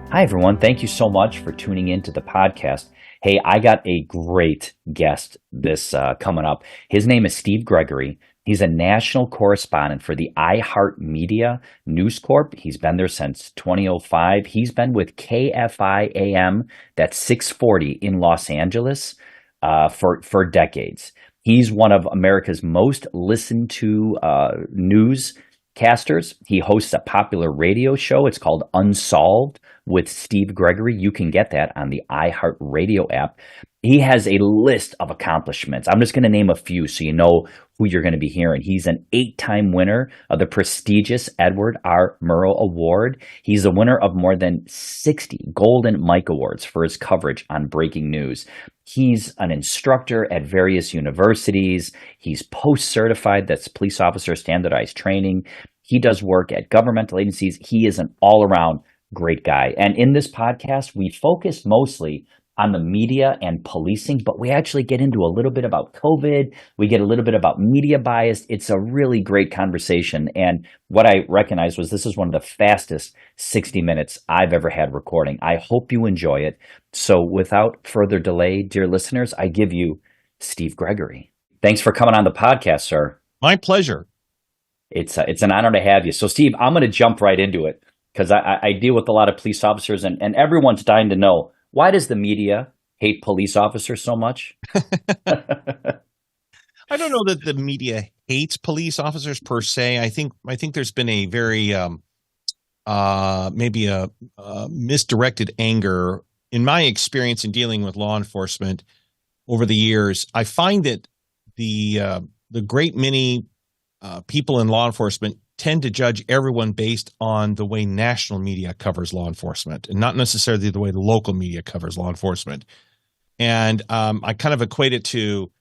Hi, everyone. Thank you so much for tuning in to the podcast. Hey, I got a great guest this coming up. His name is Steve Gregory. He's a national correspondent for the iHeartMedia News Corp. He's been there since 2005. He's been with KFI AM, that's 640 in Los Angeles, for decades. He's one of America's most listened to newscasters. He hosts a popular radio show. It's called Unsolved with Steve Gregory. You can get that on the iHeartRadio app. He has a list of accomplishments. I'm just going to name a few so you know who you're going to be hearing. He's an 8-time winner of the prestigious Edward R. Murrow Award. He's a winner of more than 60 Golden Mike Awards for his coverage on breaking news. He's an instructor at various universities. He's post-certified, that's police officer standardized training. He does work at governmental agencies. He is an all-around great guy. And in this podcast, we focus mostly on the media and policing, but we actually get into a little bit about COVID. We get a little bit about media bias. It's a really great conversation. And what I recognized was this is one of the fastest 60 minutes I've ever had recording. I hope you enjoy it. So without further delay, dear listeners, I give you Steve Gregory. Thanks for coming on the podcast, sir. My pleasure. It's an honor to have you. So Steve, I'm going to jump right into it because I deal with a lot of police officers and everyone's dying to know, why does the media hate police officers so much? I don't know that the media hates police officers per se. I think there's been a very maybe a misdirected anger in my experience in dealing with law enforcement over the years. I find that the great many people in law enforcement tend to judge everyone based on the way national media covers law enforcement and not necessarily the way the local media covers law enforcement. And I kind of equate it to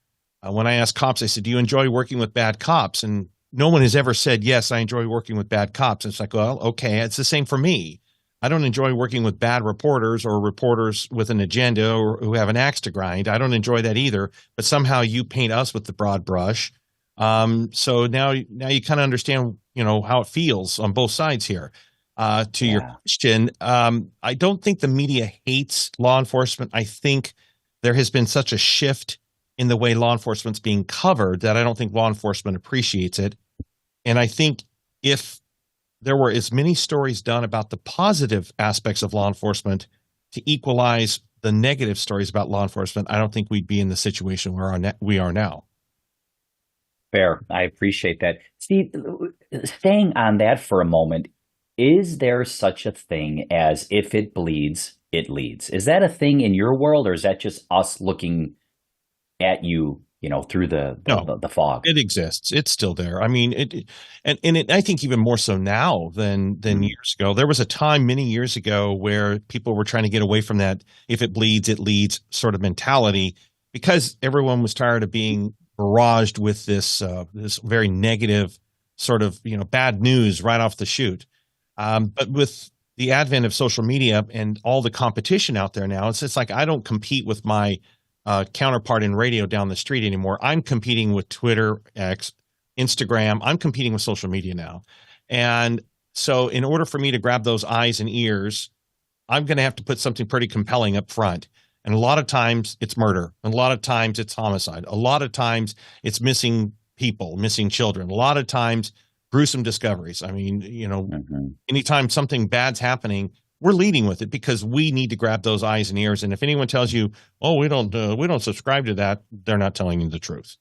when I ask cops, I said, do you enjoy working with bad cops? And no one has ever said, yes, I enjoy working with bad cops. And it's like, well, okay, it's the same for me. I don't enjoy working with bad reporters or reporters with an agenda or who have an axe to grind. I don't enjoy that either. But somehow you paint us with the broad brush. So now you kind of understand, how it feels on both sides here. To your question, I don't think the media hates law enforcement. I think there has been such a shift in the way law enforcement's being covered that I don't think law enforcement appreciates it. And I think if there were as many stories done about the positive aspects of law enforcement to equalize the negative stories about law enforcement, I don't think we'd be in the situation where we are now. Fair. I appreciate that. Steve, staying on that for a moment, is there such a thing as if it bleeds, it leads? Is that a thing in your world, or is that just us looking at you, through the fog? It exists. It's still there. I mean, I think even more so now than years ago. There was a time many years ago where people were trying to get away from that if it bleeds, it leads sort of mentality because everyone was tired of being barraged with this very negative sort of bad news right off the chute. But with the advent of social media and all the competition out there now, it's like I don't compete with my counterpart in radio down the street anymore. I'm competing with Twitter, X, Instagram. I'm competing with social media now. And so in order for me to grab those eyes and ears, I'm going to have to put something pretty compelling up front. And a lot of times it's murder. And a lot of times it's homicide. A lot of times it's missing people, missing children. A lot of times gruesome discoveries. I mean, anytime something bad's happening, we're leading with it because we need to grab those eyes and ears. And if anyone tells you, "Oh, we don't subscribe to that," they're not telling you the truth.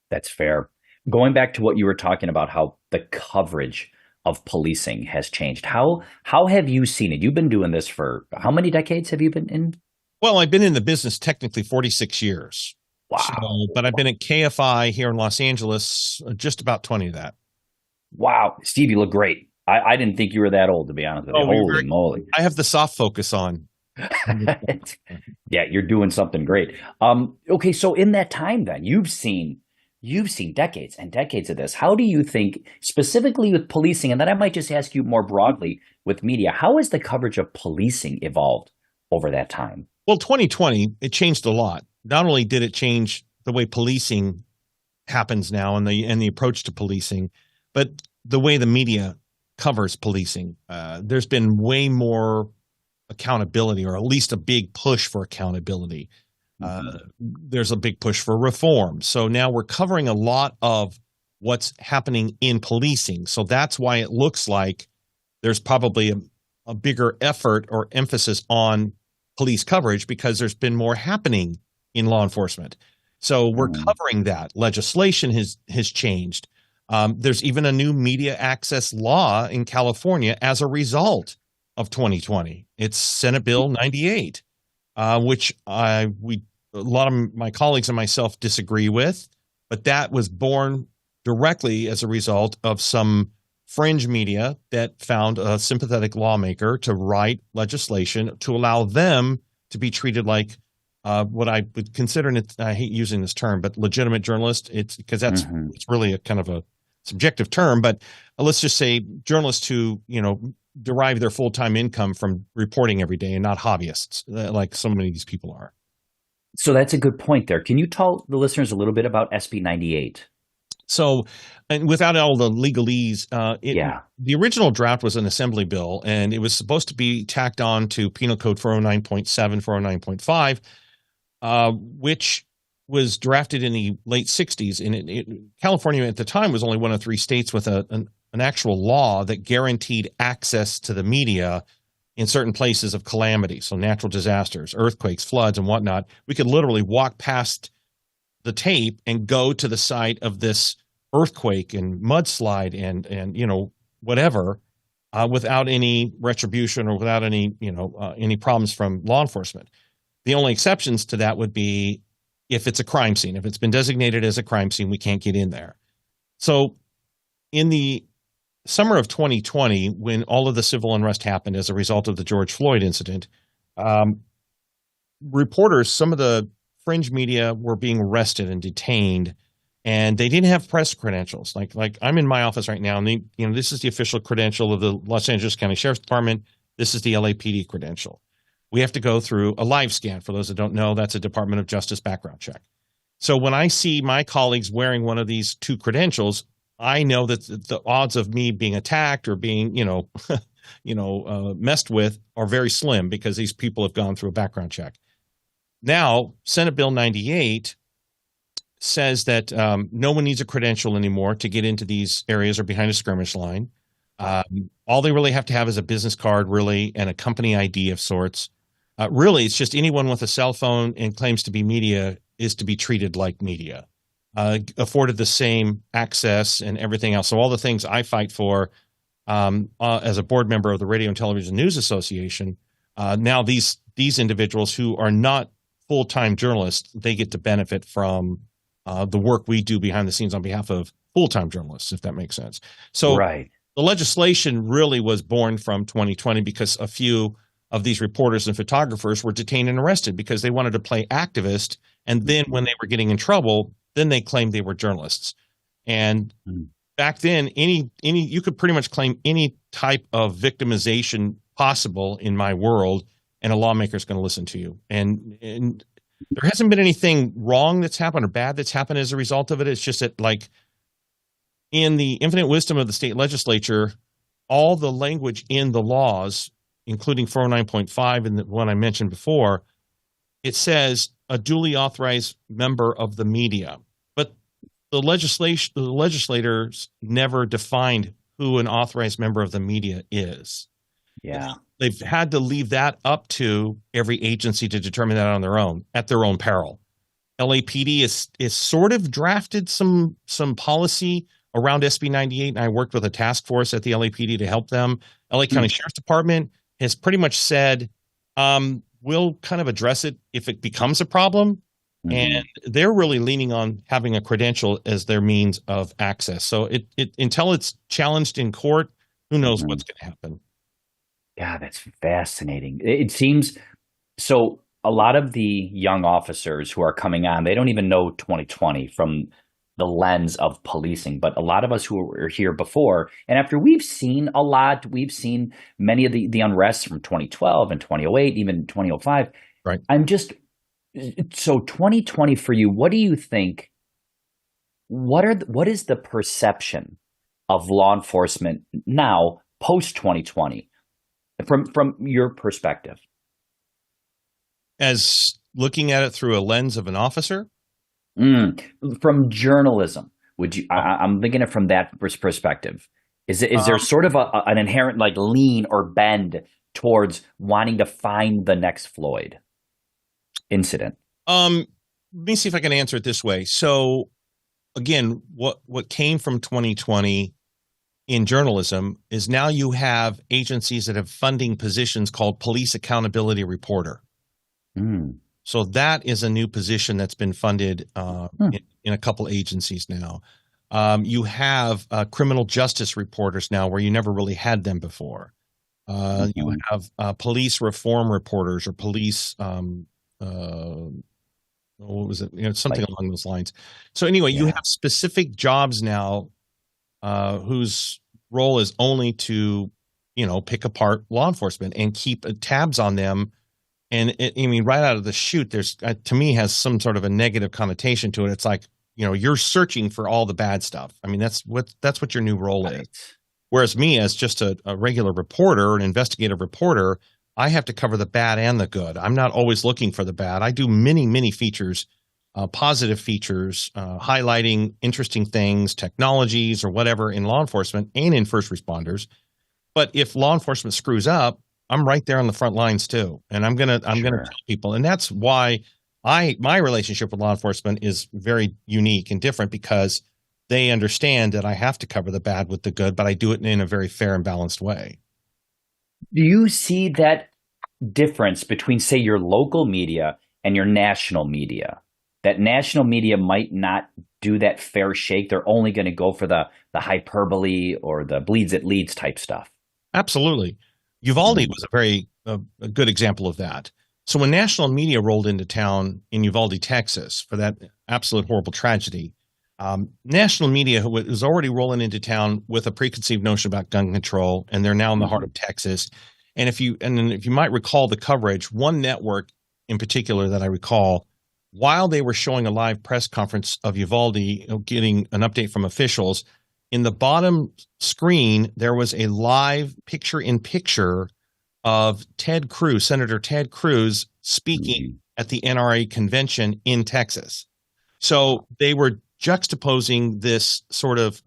That's fair. Going back to what you were talking about, how the coverage of policing has changed. How have you seen it? You've been doing this for how many decades have you been in? Well, I've been in the business technically 46 years. Wow. But I've been at KFI here in Los Angeles, just about 20 of that. Wow. Steve, you look great. I didn't think you were that old, to be honest with you. Holy moly. I have the soft focus on. Yeah, you're doing something great. Okay, so in that time then, you've seen decades and decades of this. How do you think, specifically with policing, and then I might just ask you more broadly with media, how has the coverage of policing evolved over that time? Well, 2020, it changed a lot. Not only did it change the way policing happens now and the approach to policing, but the way the media covers policing. There's been way more accountability, or at least a big push for accountability. Uh, Mhm. there's a big push for reform. So now we're covering a lot of what's happening in policing. So that's why it looks like there's probably a bigger effort or emphasis on police coverage, because there's been more happening in law enforcement. So we're Mm. covering that. Legislation has changed. There's even a new media access law in California as a result of 2020. It's Senate Bill 98, which a lot of my colleagues and myself disagree with, but that was born directly as a result of some fringe media that found a sympathetic lawmaker to write legislation to allow them to be treated like what I would consider, and I hate using this term, but legitimate journalist. It's because Mhm. it's really a kind of a subjective term, but let's just say journalists who derive their full time income from reporting every day and not hobbyists, like so many of these people are. So that's a good point there. Can you tell the listeners a little bit about SB 98? So, and without all the legalese, Yeah. the original draft was an assembly bill, and it was supposed to be tacked on to Penal Code 409.7, 409.5, which was drafted in the late 60s. And California at the time was only one of three states with an actual law that guaranteed access to the media in certain places of calamity. So natural disasters, earthquakes, floods, and whatnot. We could literally walk past the tape and go to the site of this earthquake and mudslide and whatever, without any retribution or without any problems from law enforcement. The only exceptions to that would be if it's a crime scene. If it's been designated as a crime scene, we can't get in there. So in the summer of 2020, when all of the civil unrest happened as a result of the George Floyd incident, um, reporters, some of the fringe media, were being arrested and detained, and they didn't have press credentials. Like I'm in my office right now, and this is the official credential of the Los Angeles County Sheriff's Department. This is the LAPD credential. We have to go through a live scan. For those that don't know, that's a Department of Justice background check. So when I see my colleagues wearing one of these two credentials, I know that the odds of me being attacked or being, messed with are very slim, because these people have gone through a background check. Now, Senate Bill 98 says that no one needs a credential anymore to get into these areas or behind a skirmish line. All they really have to have is a business card, really, and a company ID of sorts. Really, it's just anyone with a cell phone and claims to be media is to be treated like media, afforded the same access and everything else. So all the things I fight for as a board member of the Radio and Television News Association, now these individuals who are not full-time journalists, they get to benefit from the work we do behind the scenes on behalf of full-time journalists, if that makes sense. So Right. the legislation really was born from 2020, because a few of these reporters and photographers were detained and arrested because they wanted to play activist. And then when Mhm. they were getting in trouble, then they claimed they were journalists. And Mm. back then, any you could pretty much claim any type of victimization possible in my world, and a lawmaker is going to listen to you. And there hasn't been anything wrong that's happened or bad that's happened as a result of it. It's just that, like, in the infinite wisdom of the state legislature, all the language in the laws, including 409.5 and the one I mentioned before, it says a duly authorized member of the media. But the legislators never defined who an authorized member of the media is. And Yeah. they've had to leave that up to every agency to determine that on their own, at their own peril. LAPD is sort of drafted some policy around SB 98, and I worked with a task force at the LAPD to help them. LA County Mm. Sheriff's Department has pretty much said, we'll kind of address it if it becomes a problem. And Mhm. they're really leaning on having a credential as their means of access. So it until it's challenged in court, who knows Mhm. what's going to happen. God, that's fascinating. It seems so. A lot of the young officers who are coming on, they don't even know 2020 from the lens of policing. But a lot of us who were here before, and after we've seen a lot, we've seen many of the unrest from 2012 and 2008, even 2005. Right. I'm just so 2020 for you. What do you think? What is the perception of law enforcement now, post 2020, from your perspective? As looking at it through a lens of an officer. Mm. From journalism, would you? Oh, I'm thinking it from that perspective. Is there Um, sort of an inherent like lean or bend towards wanting to find the next Floyd incident? um, let me see if I can answer it this way. So again, what came from 2020 in journalism is now you have agencies that have funding positions called police accountability reporter. Mm. So that is a new position that's been funded Hmm. in a couple agencies now. You have criminal justice reporters now where you never really had them before. You Mhm. have police reform reporters or police, what was it? Something Like, along those lines. So anyway, you yeah, have specific jobs now whose role is only to, pick apart law enforcement and keep tabs on them. And I mean, right out of the chute, there's to me has some sort of a negative connotation to it. It's like, you're searching for all the bad stuff. I mean, that's what your new role is. right. Whereas me, as just a regular reporter, an investigative reporter, I have to cover the bad and the good. I'm not always looking for the bad. I do many, many features, positive features, highlighting interesting things, technologies, or whatever in law enforcement and in first responders. But if law enforcement screws up, I'm right there on the front lines too, and I'm gonna Sure. tell people, and that's why my relationship with law enforcement is very unique and different because they understand that I have to cover the bad with the good, but I do it in a very fair and balanced way. Do you see that difference between, say, your local media and your national media? That national media might not do that fair shake. They're only going to go for the hyperbole or the bleeds it leads type stuff. Absolutely. Uvalde Mm. was a good example of that. So when national media rolled into town in Uvalde, Texas, for that absolute horrible tragedy, national media was already rolling into town with a preconceived notion about gun control, and they're now in the heart Mhm. of Texas. And if you might recall the coverage, one network in particular that I recall, while they were showing a live press conference of Uvalde, getting an update from officials, in the bottom screen, there was a live picture in picture of Ted Cruz, Senator Ted Cruz, speaking Mhm. at the NRA convention in Texas. So they were juxtaposing this sort of,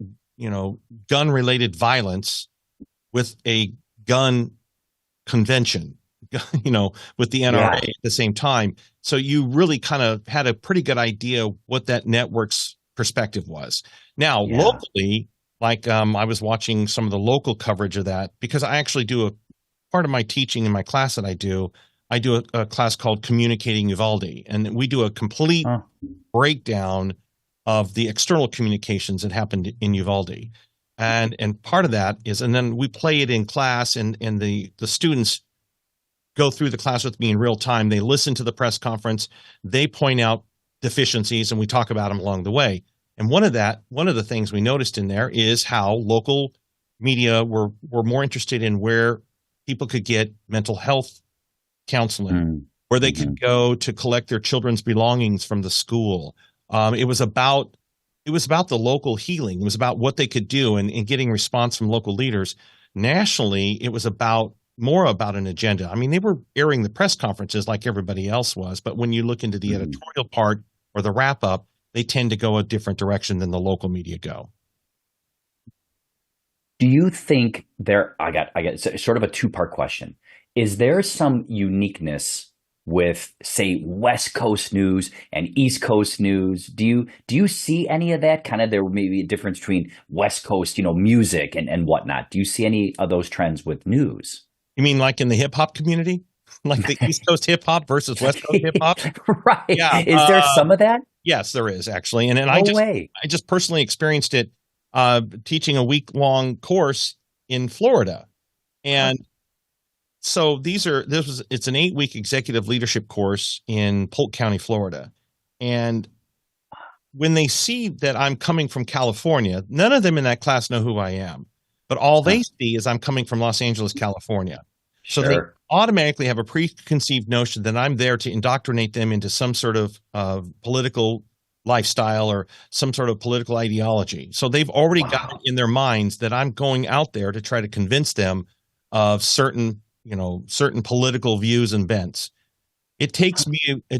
gun related violence with a gun convention, with the NRA Yeah, at the same time. So you really kind of had a pretty good idea what that network's perspective was. Now, yeah. locally, like I was watching some of the local coverage of that because I actually do a part of my teaching in my class that I do. I do a class called Communicating Uvalde, and we do a complete Huh. breakdown of the external communications that happened in Uvalde. And part of that is, and then we play it in class, and the students go through the class with me in real time. They listen to the press conference, they point out deficiencies, and we talk about them along the way. And one of the things we noticed in there is how local media were more interested in where people could get mental health counseling, Mm. where they could Mhm. go to collect their children's belongings from the school. It was about the local healing. It was about what they could do and getting response from local leaders. Nationally, it was about more about an agenda. I mean, they were airing the press conferences like everybody else was, but when you look into the Mhm. editorial part or the wrap up, they tend to go a different direction than the local media go. Do you think there? I got sort of a two-part question. Is there some uniqueness with, say, West Coast news and East Coast news? Do you see any of that? Kind of there may be a difference between West Coast, music and whatnot. Do you see any of those trends with news? You mean like in the hip hop community, like the East Coast hip hop versus West Coast hip hop? Right. Yeah. Is there some of that? Yes, there is actually, and I No just way. I just personally experienced it teaching a week long course in Florida, Huh. and so it's an 8 week executive leadership course in Polk County, Florida, and when they see that I'm coming from California, none of them in that class know who I am, but all Huh. they see is I'm coming from Los Angeles, California, so they Sure. automatically have a preconceived notion that I'm there to indoctrinate them into some sort of political lifestyle or some sort of political ideology. So they've already got it Wow. in their minds that I'm going out there to try to convince them of certain political views and bents. It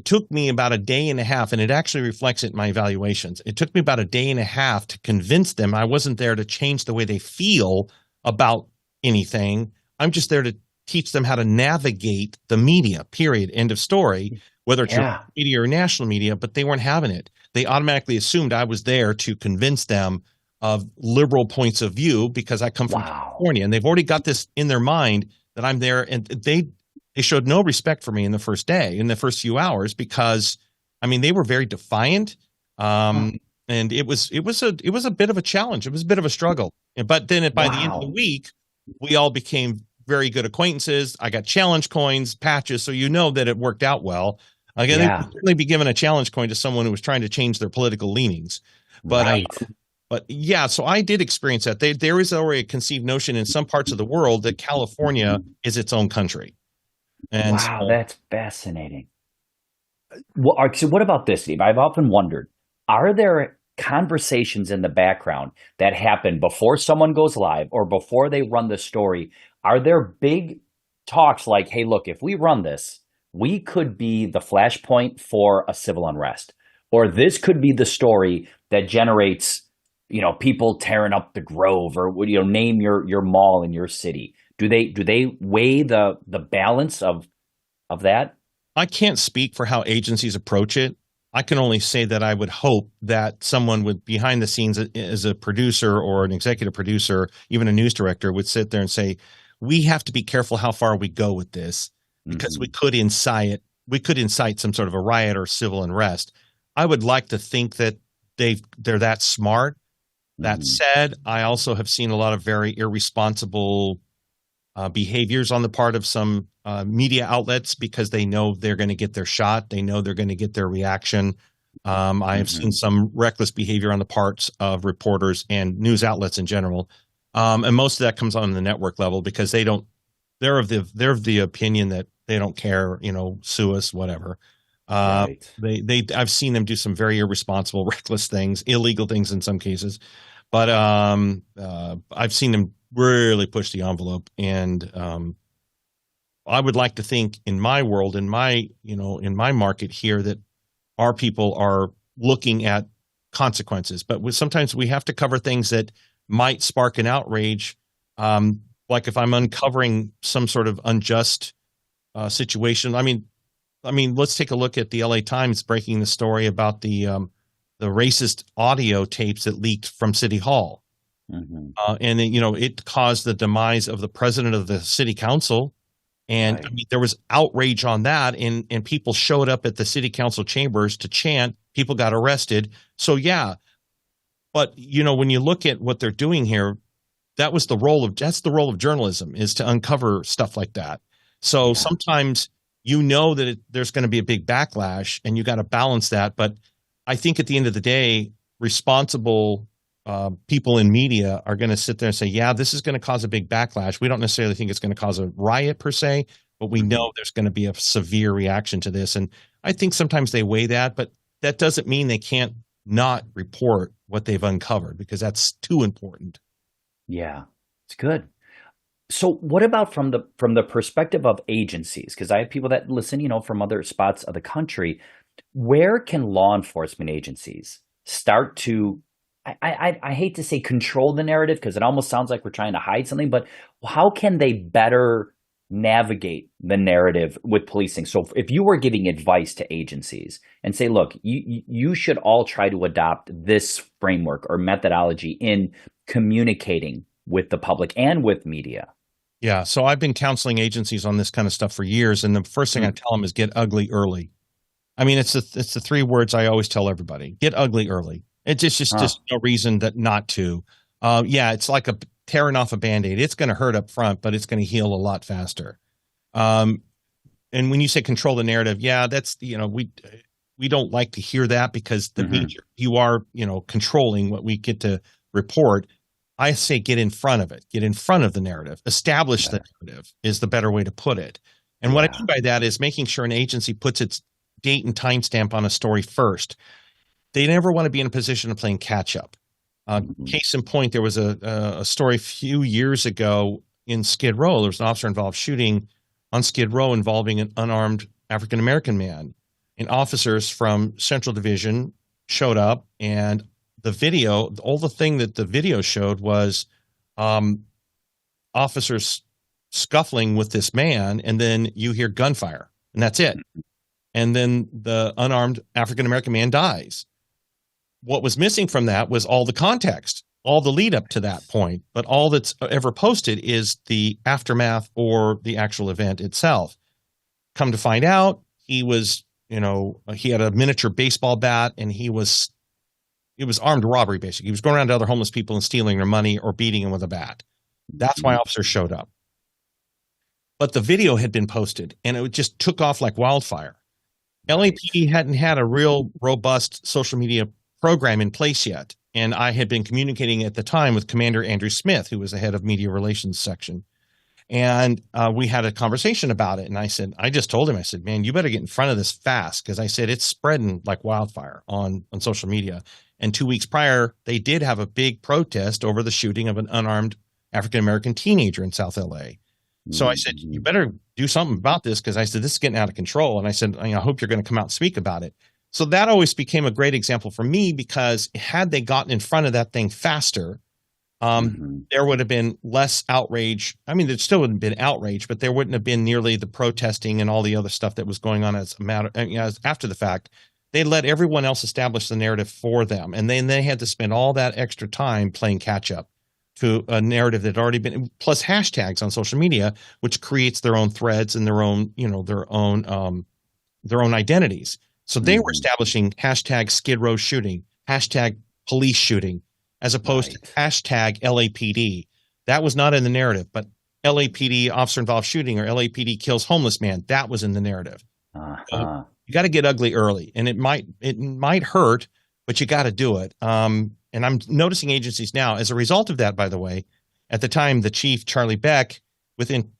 took me about a day and a half, and it actually reflects it in my evaluations. It took me about a day and a half to convince them I wasn't there to change the way they feel about anything. I'm just there to teach them how to navigate the media, period. End of story. Whether it's your Yeah. media or national media, but they weren't having it. They automatically assumed I was there to convince them of liberal points of view because I come from Wow. California, and they've already got this in their mind that I'm there, and they showed no respect for me in the first day, in the first few hours, because I mean they were very defiant, Huh. and it was a bit of a challenge. It was a bit of a struggle, but then by the end of the Wow. week, we all became very good acquaintances. I got challenge coins, patches, so you know that it worked out well. Again, they would Yeah. certainly be given a challenge coin to someone who was trying to change their political leanings, but Right. but yeah, so I did experience that. There is already a conceived notion in some parts of the world that California is its own country. And Wow, so that's fascinating. So what about this, Steve? I've often wondered, are there conversations in the background that happen before someone goes live or before they run the story? Are there big talks like, hey, look, if we run this, we could be the flashpoint for a civil unrest, or this could be the story that generates, people tearing up the Grove, or name your mall in your city. Do they weigh the balance of that? I can't speak for how agencies approach it. I can only say that I would hope that someone would behind the scenes as a producer or an executive producer, even a news director, would sit there and say, we have to be careful how far we go with this because Hmm. we could incite some sort of a riot or civil unrest. I would like to think that they're that smart. That Hmm. said, I also have seen a lot of very irresponsible behaviors on the part of some media outlets because they know they're going to get their shot. They know they're going to get their reaction. I have seen Hmm. some reckless behavior on the parts of reporters and news outlets in general. And most of that comes on the network level because they're of the opinion that they don't care, sue us, whatever. Uh, Right. I've seen them do some very irresponsible, reckless things, illegal things in some cases, but I've seen them really push the envelope, and I would like to think in my world, in my market here, that our people are looking at consequences. But sometimes we have to cover things that might spark an outrage. Like if I'm uncovering some sort of unjust situation. I mean, let's take a look at the LA Times breaking the story about the racist audio tapes that leaked from City Hall, Hmm. and it caused the demise of the president of the city council. And I Right. mean, there was outrage on that, and people showed up at the city council chambers to chant. People got arrested. So yeah, but when you look at what they're doing here, that's the role of journalism, is to uncover stuff like that. So Yeah. sometimes that there's going to be a big backlash, and you got to balance that. But I think at the end of the day, responsible people in media are going to sit there and say, yeah, this is going to cause a big backlash. We don't necessarily think it's going to cause a riot per se, but we Hmm. know there's going to be a severe reaction to this. And I think sometimes they weigh that, but that doesn't mean they can't not report what they've uncovered, because that's too important. Yeah. It's good. So what about from the perspective of agencies? Because I have people that listen, from other spots of the country. Where can law enforcement agencies start to, I hate to say control the narrative because it almost sounds like we're trying to hide something, but how can they better navigate the narrative with policing? So if you were giving advice to agencies and say, look, you should all try to adopt this framework or methodology in communicating with the public and with media. Yeah, so I've been counseling agencies on this kind of stuff for years, and the first thing I Mm. tell them is get ugly early. I mean, it's the three words I always tell everybody: get ugly early. It's just Huh. no reason that not to. Yeah, it's like tearing off a band-aid. It's going to hurt up front, but it's going to heal a lot faster. Um, and when you say control the narrative, yeah, that's we don't like to hear that because that means Hmm. you are controlling what we get to report. I say get in front of it, get in front of the narrative, establish the Better. narrative is the better way to put it. And what I Yeah. mean by that is making sure an agency puts its date and timestamp on a story first. they never want to be in a position of playing catch up. Mhm. Case in point, there was a story a few years ago in Skid Row. There was an officer involved shooting on Skid Row involving an unarmed African American man. And officers from Central Division showed up, and all the thing that the video showed was um, officers scuffling with this man, and then you hear gunfire, and that's it. And then the unarmed African American man dies. What was missing from that was all the context, all the lead up to that point. But all that's ever posted is the aftermath or the actual event itself. Come to find out, he had a miniature baseball bat, and it was armed robbery, basically. He was going around to other homeless people and stealing their money or beating them with a bat. That's why Mhm. officers showed up. But the video had been posted, and it just took off like wildfire. Right. LAPD hadn't had a real robust social media program in place yet. And I had been communicating at the time with Commander Andrew Smith, who was the head of media relations section. And we had a conversation about it. And I just told him, I said, man, you better get in front of this fast. Cause I said, it's spreading like wildfire on social media. And 2 weeks prior, they did have a big protest over the shooting of an unarmed African American teenager in South LA. So I said, you Mhm. better do something about this, because I said, this is getting out of control. And I said, I hope you're going to come out and speak about it. So that always became a great example for me, because had they gotten in front of that thing faster, Mhm. there would have been less outrage. I mean, there still would have been outrage, but there wouldn't have been nearly the protesting and all the other stuff that was going on as a matter, after the fact. They let everyone else establish the narrative for them. And then they had to spend all that extra time playing catch up to a narrative that had already been, plus hashtags on social media, which creates their own threads and their own identities. So they were Mhm. establishing hashtag Skid Row shooting, hashtag police shooting, as opposed to Right. hashtag LAPD. That was not in the narrative, but LAPD officer involved shooting or LAPD kills homeless man. That was in the narrative. So Uh-huh. you got to get ugly early, and it might hurt, but you got to do it. And I'm noticing agencies now, as a result of that, by the way, at the time, the chief, Charlie Beck, within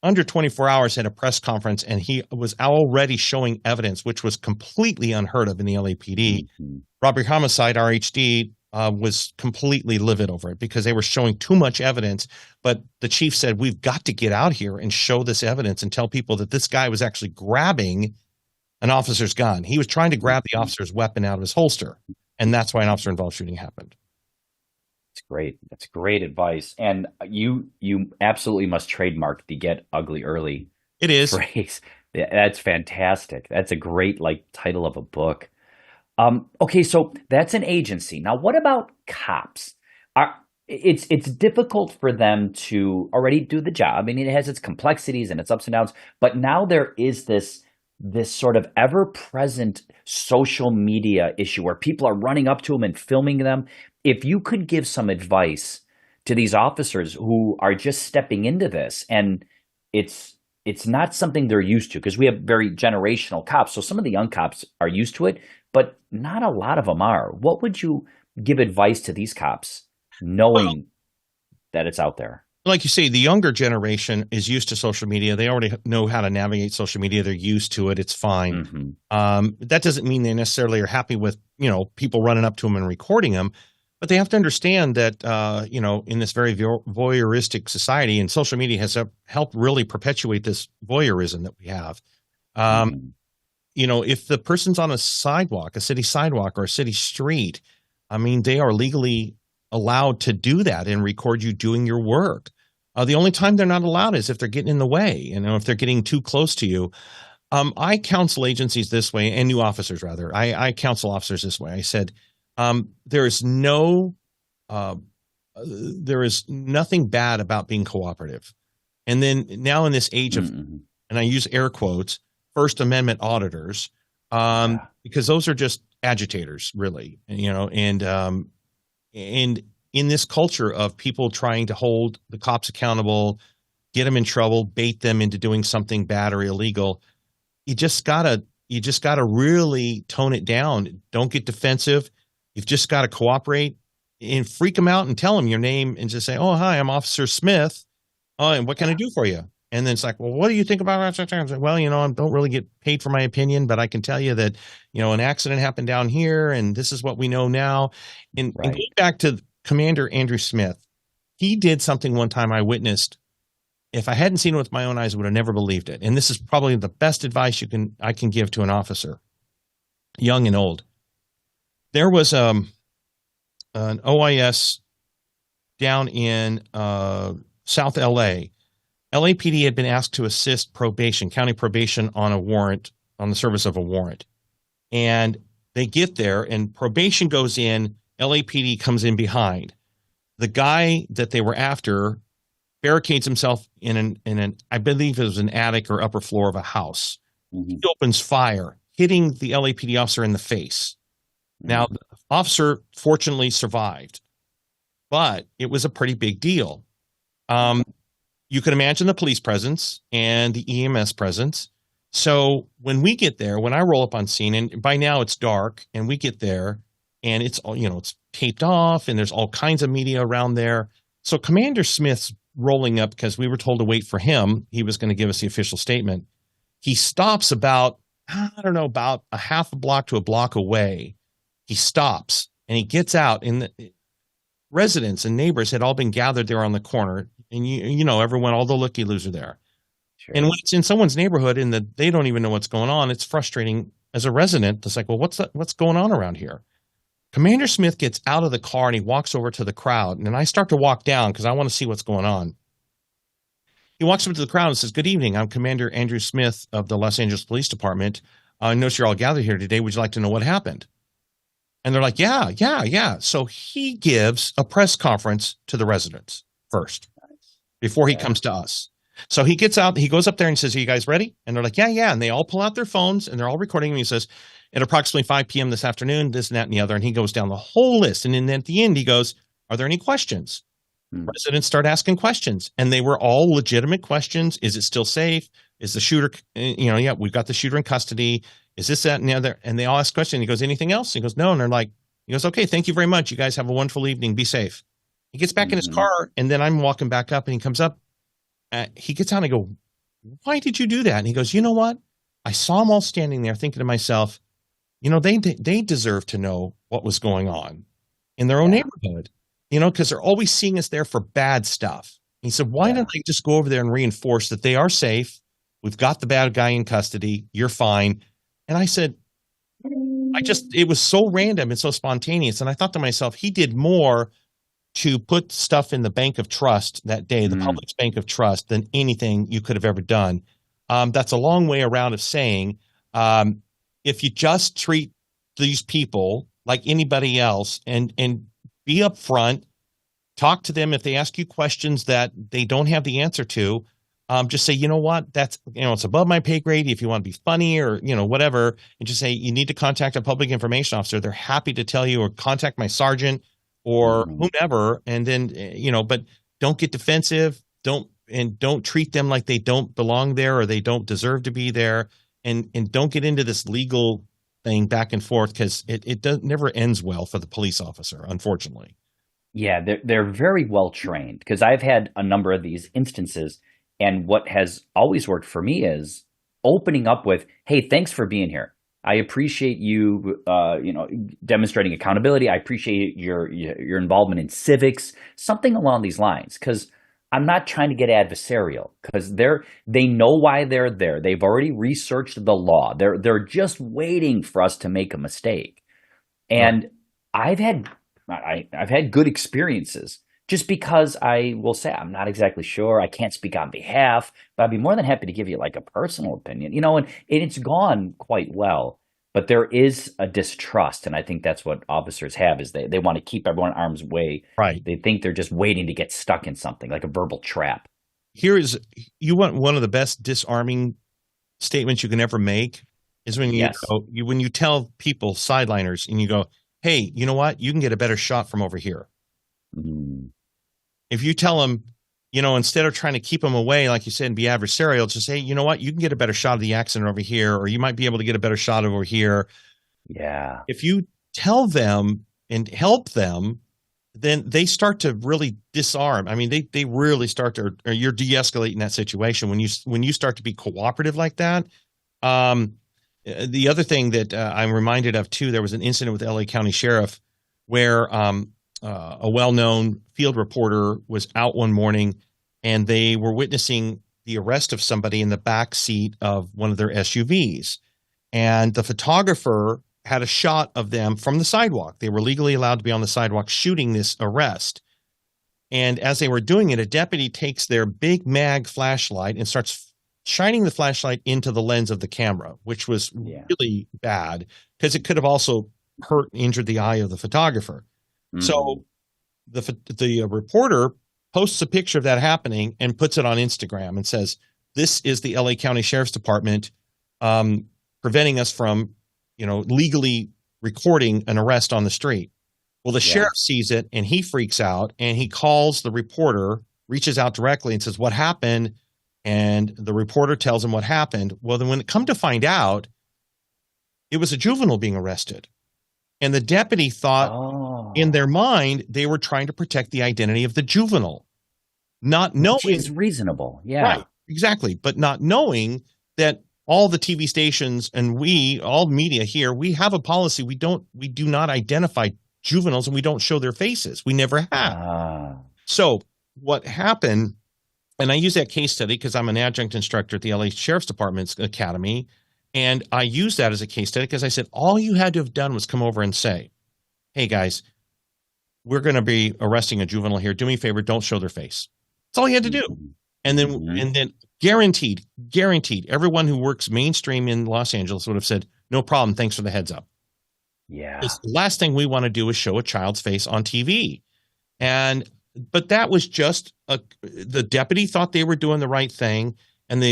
under 24 hours had a press conference, and he was already showing evidence, which was completely unheard of in the LAPD. Mhm. Robbery Homicide, RHD, was completely livid over it because they were showing too much evidence. But the chief said, we've got to get out here and show this evidence and tell people that this guy was actually grabbing an officer's gun. He was trying to grab the Mhm. officer's weapon out of his holster. And that's why an officer involved shooting happened. It's great. That's great advice. And you absolutely must trademark the "get ugly early" It is. phrase. That's fantastic. That's a great like title of a book. Okay, so that's an agency. Now, what about cops? Are it's difficult for them to already do the job. I mean, it has its complexities and its ups and downs, but now there is this sort of ever-present social media issue where people are running up to them and filming them. If you could give some advice to these officers who are just stepping into this, and it's not something they're used to because we have very generational cops. So some of the young cops are used to it, but not a lot of them are. What would you give advice to these cops Well, knowing that it's out there? like you say, the younger generation is used to social media. They already know how to navigate social media. They're used to it. It's fine. Hmm. That doesn't mean they necessarily are happy with, people running up to them and recording them, but they have to understand that, in this very voyeuristic society, and social media has helped really perpetuate this voyeurism that we have. Um, Hmm. if the person's on a sidewalk, a city sidewalk or a city street, I mean, they are legally allowed to do that and record you doing your work. The only time they're not allowed is if they're getting in the way, if they're getting too close to you. I counsel agencies this way, and new officers rather. I counsel officers this way. I said, there is uh, there is nothing bad about being cooperative. And then now in this age of, Hmm. and I use air quotes, First Amendment auditors, Yeah. because those are just agitators, really, and in this culture of people trying to hold the cops accountable, get them in trouble, bait them into doing something bad or illegal, you just gotta really tone it down. Don't get defensive. You've just got to cooperate and freak them out and tell them your name and just say, "Oh, hi, I'm Officer Smith. Oh, and what can I do for you?" And then it's like, well, what do you think about that? I was like, well, I don't really get paid for my opinion, but I can tell you that, an accident happened down here and this is what we know now. And Right. going back to Commander Andrew Smith, he did something one time I witnessed. If I hadn't seen it with my own eyes, I would have never believed it. And this is probably the best advice I can give to an officer, young and old. There was an OIS down in South LA. LAPD had been asked to assist probation, county probation, on a warrant, on the service of a warrant. And they get there, and probation goes in, LAPD comes in behind. The guy that they were after barricades himself in an I believe it was an attic or upper floor of a house. He Hmm. opens fire, hitting the LAPD officer in the face. Now, the officer fortunately survived, but it was a pretty big deal. Um, you can imagine the police presence and the EMS presence. So when we get there, when I roll up on scene, and by now it's dark, and we get there, and it's all, it's taped off, and there's all kinds of media around there. So Commander Smith's rolling up because we were told to wait for him. He was going to give us the official statement. He stops about, I don't know, about a half a block to a block away. He stops and he gets out, and the residents and neighbors had all been gathered there on the corner. And everyone, all the looky-loos are there. And when Sure. it's in someone's neighborhood and that they don't even know what's going on, it's frustrating as a resident. It's like, well, what's going on around here? Commander Smith gets out of the car and he walks over to the crowd. And then I start to walk down because I want to see what's going on. He walks up to the crowd and says, "Good evening. I'm Commander Andrew Smith of the Los Angeles Police Department. I notice you're all gathered here today. Would you like to know what happened?" And they're like, "Yeah, yeah, yeah." So he gives a press conference to the residents first before he Yeah. comes to us. So he gets out, he goes up there and says, "Are you guys ready?" And they're like, "Yeah, yeah." And they all pull out their phones and they're all recording him. He says, "At approximately 5 p.m. this afternoon, this and that and the other." And he goes down the whole list. And then at the end, he goes, "Are there any questions?" Hmm. Residents start asking questions, and they were all legitimate questions. Is it still safe? Is the shooter, yeah, we've got the shooter in custody. Is this, that, and the other? And they all ask questions. He goes, "Anything else?" He goes, "No." And they're like, he goes, "Okay, thank you very much. You guys have a wonderful evening. Be safe." He gets back in his Hmm. car, and then I'm walking back up, and he comes up. He gets out, and I go, "Why did you do that?" And he goes, "You know what? I saw them all standing there thinking to myself, they deserve to know what was going on in their own Yeah. neighborhood, because they're always seeing us there for bad stuff." He said, "Why don't Yeah. I just go over there and reinforce that they are safe? We've got the bad guy in custody. You're fine." And I said, it was so random and so spontaneous. And I thought to myself, he did more to put stuff in the bank of trust that day, the Mm. public's bank of trust, than anything you could have ever done. That's a long way around of saying, um, if you just treat these people like anybody else and be upfront, talk to them if they ask you questions that they don't have the answer to. Just say, "You know what, that's, it's above my pay grade. If you want to be funny or, whatever," and just say, "You need to contact a public information officer. They're happy to tell you, or contact my sergeant or Mhm. whomever." And then, but don't get defensive. Don't treat them like they don't belong there or they don't deserve to be there. And don't get into this legal thing back and forth, because it never ends well for the police officer, unfortunately. Yeah, they're very well trained because I've had a number of these instances, and what has always worked for me is opening up with, "Hey, thanks for being here. I appreciate you, demonstrating accountability. I appreciate your involvement in civics, something along these lines." Because I'm not trying to get adversarial, because they know why they're there. They've already researched the law. They're just waiting for us to make a mistake. Right. And I've had I've had good experiences. Just because I will say I'm not exactly sure, I can't speak on behalf, but I'd be more than happy to give you like a personal opinion, and it's gone quite well. But there is a distrust, and I think that's what officers have is they want to keep everyone arm's way. Right. They think they're just waiting to get stuck in something like a verbal trap. Here is You want one of the best disarming statements you can ever make is when Yes. when you tell people, sideliners, and you go, "Hey, you know what? You can get a better shot from over here." Mm, If you tell them, instead of trying to keep them away, like you said, and be adversarial, just say, "You know what? You can get a better shot of the accident over here, or you might be able to get a better shot over here." yeah. If you tell them and help them, then they start to really disarm. I mean, they really start to, or you're de-escalating that situation when you start to be cooperative like that. Um, the other thing that I'm reminded of too, there was an incident with the LA County Sheriff where a well-known field reporter was out one morning, and they were witnessing the arrest of somebody in the back seat of one of their SUVs, and the photographer had a shot of them from the sidewalk. They were legally allowed to be on the sidewalk shooting this arrest. And as they were doing it, a deputy takes their big mag flashlight and starts shining the flashlight into the lens of the camera, which was Yeah. really bad because it could have also hurt and injured the eye of the photographer. Mhm. So the reporter posts a picture of that happening and puts it on Instagram and says, "This is the LA County Sheriff's Department preventing us from, legally recording an arrest on the street." Well, the Yeah. sheriff sees it and he freaks out and he calls the reporter, reaches out directly and says, "What happened?" And the reporter tells him what happened. Well, then when it come to find out, it was a juvenile being arrested. And the deputy thought in Oh, their mind they were trying to protect the identity of the juvenile, not which knowing. is reasonable. Right, Yeah. exactly, but not knowing that all the TV stations and all media here, we have a policy. We do not identify juveniles and we don't show their faces. We never have. Ah, So what happened, and I use that case study because I'm an adjunct instructor at the LA Sheriff's Department's Academy, and I use that as a case study because I said, all you had to have done was come over and say, "Hey guys, we're going to be arresting a juvenile here. Do me a favor, don't show their face." That's all you had to do. mhm, And mhm. then guaranteed, everyone who works mainstream in Los Angeles would have said, "No problem. Thanks for the heads up." Yeah. Because the last thing we want to do is show a child's face on TV. And but that was just the deputy thought they were doing the right thing, and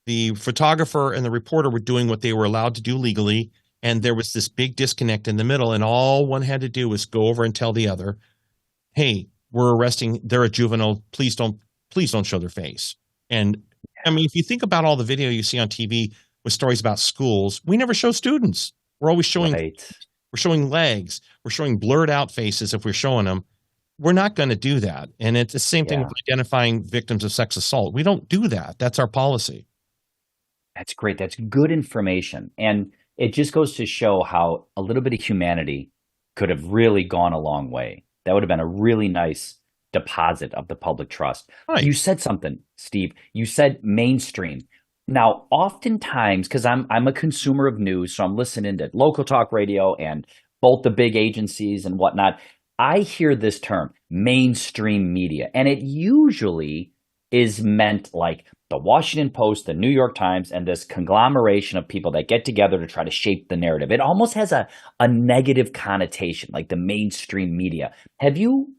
the photographer and the reporter were doing what they were allowed to do legally. And there was this big disconnect in the middle, and all one had to do was go over and tell the other, "Hey, we're arresting. They're a juvenile. Please don't show their face." And I mean, if you think about all the video you see on TV with stories about schools, we never show students. We're always showing Right. we're showing legs. We're showing blurred out faces if we're showing them. We're not going to do that. And it's the same thing with Yeah. identifying victims of sex assault. We don't do that. That's our policy. That's great. That's good information. And it just goes to show how a little bit of humanity could have really gone a long way. That would have been a really nice deposit of the public trust. Right. You said something, Steve. You said mainstream. Now, oftentimes, because I'm a consumer of news, so I'm listening to local talk radio and both the big agencies and whatnot. I hear this term, mainstream media, and it usually is meant like the Washington Post, the New York Times, and this conglomeration of people that get together to try to shape the narrative. It almost has a negative connotation, like the mainstream media. Have you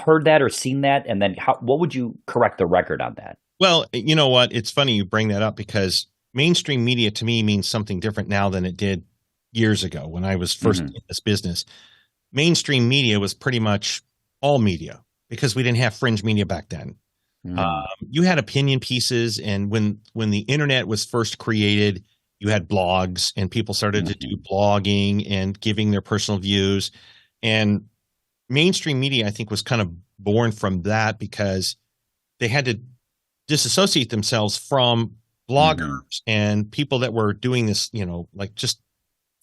heard that or seen that? And then what would you correct the record on that? Well, you know what? It's funny you bring that up because mainstream media to me means something different now than it did years ago when I was first Hmm. in this business. Mainstream media was pretty much all media because we didn't have fringe media back then. Mm. You had opinion pieces, and when the internet was first created, you had blogs, and people started to do Hmm. blogging and giving their personal views. And mainstream media, I think, was kind of born from that because they had to disassociate themselves from Hmm. bloggers and people that were doing this, like just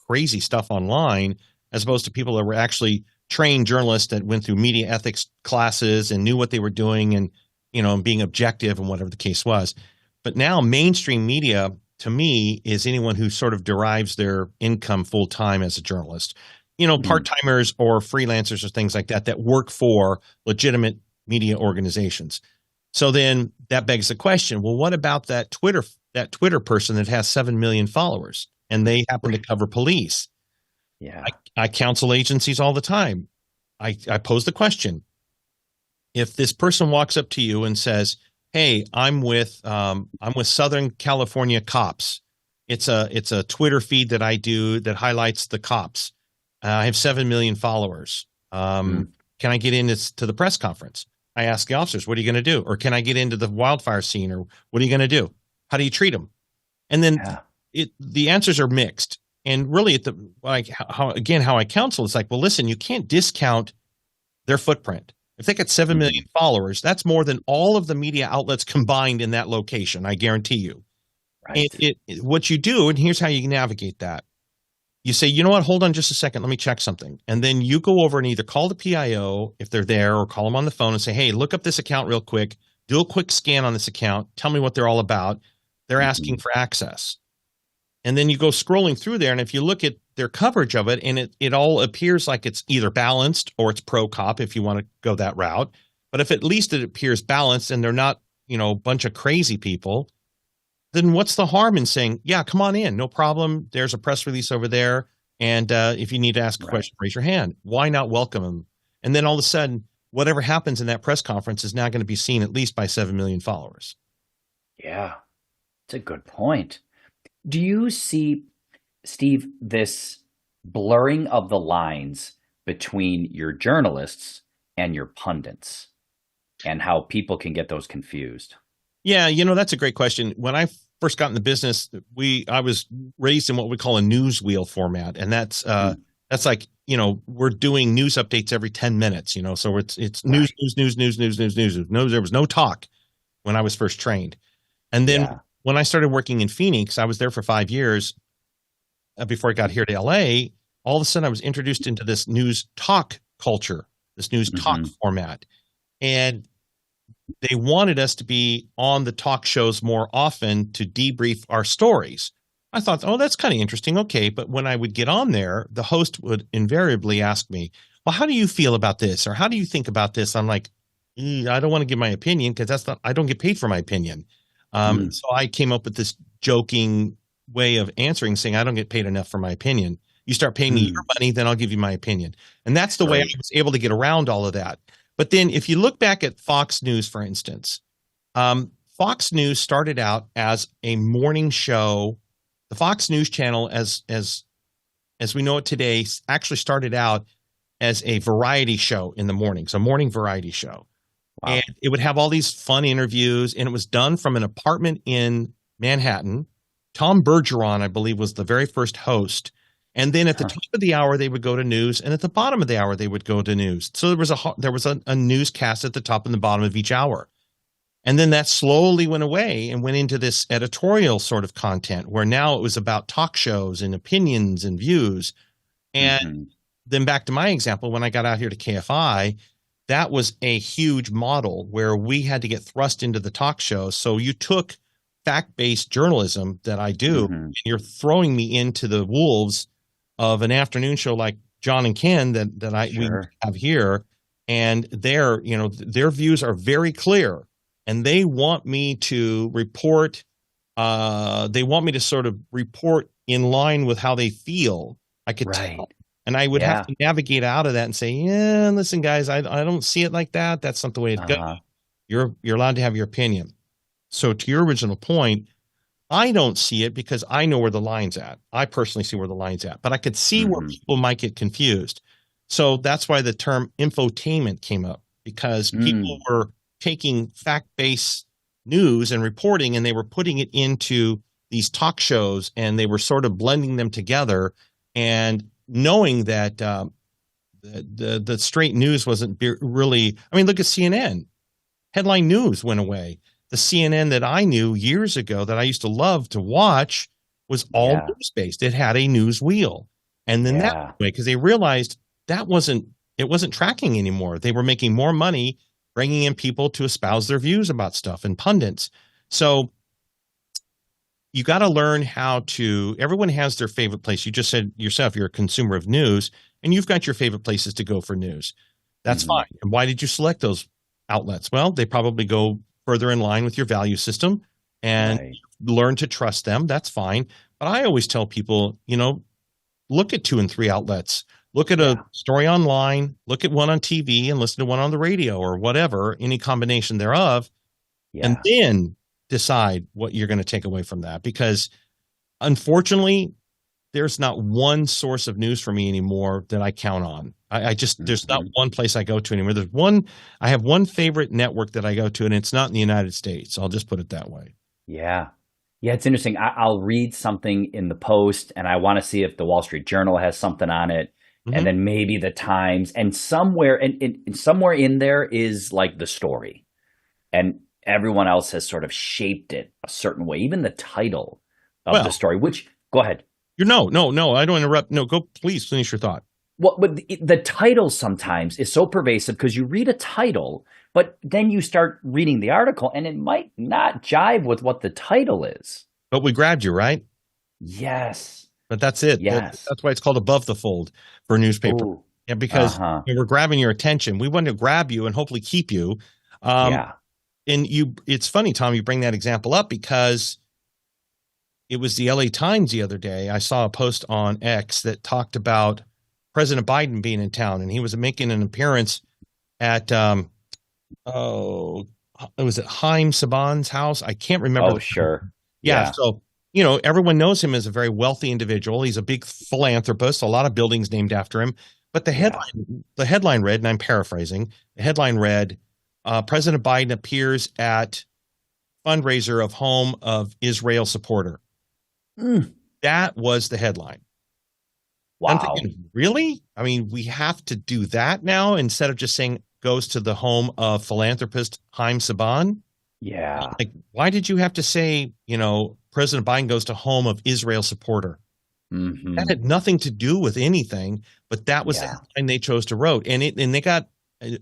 crazy stuff online, as opposed to people that were actually trained journalists that went through media ethics classes and knew what they were doing and, being objective and whatever the case was. But now mainstream media to me is anyone who sort of derives their income full time as a journalist, part Mm. timers or freelancers or things like that work for legitimate media organizations. So then that begs the question, well, what about that Twitter person that has 7 million followers and they happen to cover police? Yeah. I counsel agencies all the time. I pose the question. If this person walks up to you and says, "Hey, I'm with Southern California cops. It's a Twitter feed that I do that highlights the cops. I have 7 million followers. Mm. Can I get into to the press conference?" I ask the officers, "What are you going to do?" Or, "Can I get into the wildfire scene?" Or, "What are you going to do? How do you treat them?" And then Yeah. the answers are mixed. And really, how I counsel is like, well, listen, you can't discount their footprint. If they get 7 million Hmm. followers, that's more than all of the media outlets combined in that location, I guarantee you. And Right. what you do, and here's how you navigate that. You say, you know what, hold on just a second, let me check something. And then you go over and either call the PIO if they're there or call them on the phone and say, hey, look up this account real quick, do a quick scan on this account, tell me what they're all about. They're asking Hmm. for access. And then you go scrolling through there, and if you look at their coverage of it, and it all appears like it's either balanced or it's pro cop if you want to go that route. But if at least it appears balanced and they're not, a bunch of crazy people, then what's the harm in saying, yeah, come on in, no problem. There's a press release over there. And if you need to ask a Right. question, raise your hand. Why not welcome them? And then all of a sudden, whatever happens in that press conference is now going to be seen at least by 7 million followers. Yeah. It's a good point. Do you see, Steve, this blurring of the lines between your journalists and your pundits and how people can get those confused? Yeah, that's a great question. When I first got in the business, I was raised in what we call a news wheel format, and Mm. that's like we're doing news updates every 10 minutes. So it's news, Right. news, news, news, news, news, news. No, there was no talk when I was first trained, and then Yeah. when I started working in Phoenix, I was there for 5 years before I got here to LA. All of a sudden, I was introduced into this news talk culture, this news talk Hmm. format, and they wanted us to be on the talk shows more often to debrief our stories. I thought, oh, that's kind of interesting. Okay. But when I would get on there, the host would invariably ask me, well, how do you feel about this? Or how do you think about this? I'm like, I don't want to give my opinion because I don't get paid for my opinion. Mm. So I came up with this joking way of answering, saying, I don't get paid enough for my opinion. You start paying me your Mm. money, then I'll give you my opinion. And that's the way I Right. was able to get around all of that. But then if you look back at Fox News, for instance, Fox News started out as a morning show. The Fox News channel, as we know it today, actually started out as a variety show in the mornings, a morning variety show. And Wow. it would have all these fun interviews, and it was done from an apartment in Manhattan. Tom Bergeron, I believe, was the very first host. And then at the Huh. top of the hour, they would go to news, and at the bottom of the hour, they would go to news. So there was a newscast at the top and the bottom of each hour. And then that slowly went away and went into this editorial sort of content where now it was about talk shows and opinions and views. And Hmm. then back to my example, when I got out here to KFI, that was a huge model where we had to get thrust into the talk shows. So you took fact-based journalism that I do, Hmm. and you're throwing me into the wolves of an afternoon show like John and Ken that we Sure. have here, and their views are very clear, and they want me to report. They want me to sort of report in line with how they feel. I could tell, Right. and I would have Yeah. to navigate out of that and say, "Yeah, listen, guys, I don't see it like that. That's not the way it goes. Uh-huh. You're allowed to have your opinion." So to your original point, I don't see it because I know where the line's at. I personally see where the line's at, but I could see where Hmm. people might get confused. So that's why the term infotainment came up because people Mm. were taking fact-based news and reporting and they were putting it into these talk shows and they were sort of blending them together and knowing that the straight news wasn't really. I mean, look at CNN. Headline news went away. The CNN that I knew years ago that I used to love to watch was all Yeah. news based. It had a news wheel. And then that Yeah. way, because they realized that wasn't tracking anymore. They were making more money bringing in people to espouse their views about stuff and pundits. So you got to learn how to, everyone has their favorite place. You just said yourself, you're a consumer of news and you've got your favorite places to go for news. That's Hmm. fine. And why did you select those outlets? Well, they probably go further in line with your value system and Right. learn to trust them. That's fine. But I always tell people, look at 2 and 3 outlets. Look at a Yeah. story online, look at one on TV and listen to one on the radio or whatever, any combination thereof, and Yeah. then decide what you're going to take away from that. Because unfortunately, there's not one source of news for me anymore that I count on. I just there's not Hmm. one place I go to anymore. I have one favorite network that I go to, and it's not in the United States. I'll just put it that way. Yeah. Yeah, it's interesting. I'll read something in the Post and I want to see if the Wall Street Journal has something on it. and Hmm. then maybe the times, and somewhere in there is like the story, and everyone else has sort of shaped it a certain way. Even the title of the Well, story, which go ahead. you no, no, no. I don't interrupt. No, go. Please finish your thought. Well, but the title sometimes is so pervasive because you read a title, but then you start reading the article, and it might not jive with what the title is. But we grabbed you, right? Yes. But that's it. Yes. That's why it's called above the fold for a newspaper. Ooh. Yeah, because Uh-huh. we're grabbing your attention. We want to grab you and hopefully keep you. Um, Yeah. and it's funny, Tom, you bring that example up because it was the LA Times the other day. I saw a post on X that talked about President Biden being in town, and he was making an appearance at oh, it was at Haim Saban's house. I can't remember Oh, the sure. yeah. Yeah. So everyone knows him as a very wealthy individual. He's a big philanthropist. A lot of buildings named after him. But Yeah. the headline read, and I'm paraphrasing. The headline read, "President Biden appears at fundraiser of home of Israel supporter." Mm. That was the headline. I'm Wow. thinking, really? I mean, we have to do that now instead of just saying goes to the home of philanthropist Haim Saban. Yeah. Like, why did you have to say, President Biden goes to home of Israel supporter? That Hmm. had nothing to do with anything, but that was the Yeah. headline they chose to wrote, and they got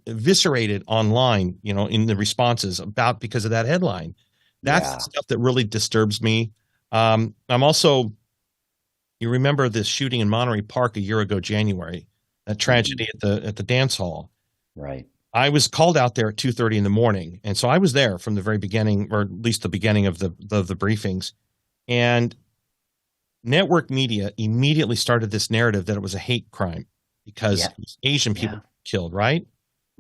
eviscerated online, in the responses about because of that headline. That's the Yeah. stuff that really disturbs me. I'm also, you remember this shooting in Monterey Park a year ago, January, that Hmm. tragedy at the dance hall. Right. I was called out there at 2:30 in the morning, and so I was there from the very beginning, or at least the beginning of the briefings. And network media immediately started this narrative that it was a hate crime because Yeah. it was Asian people Yeah. killed, right?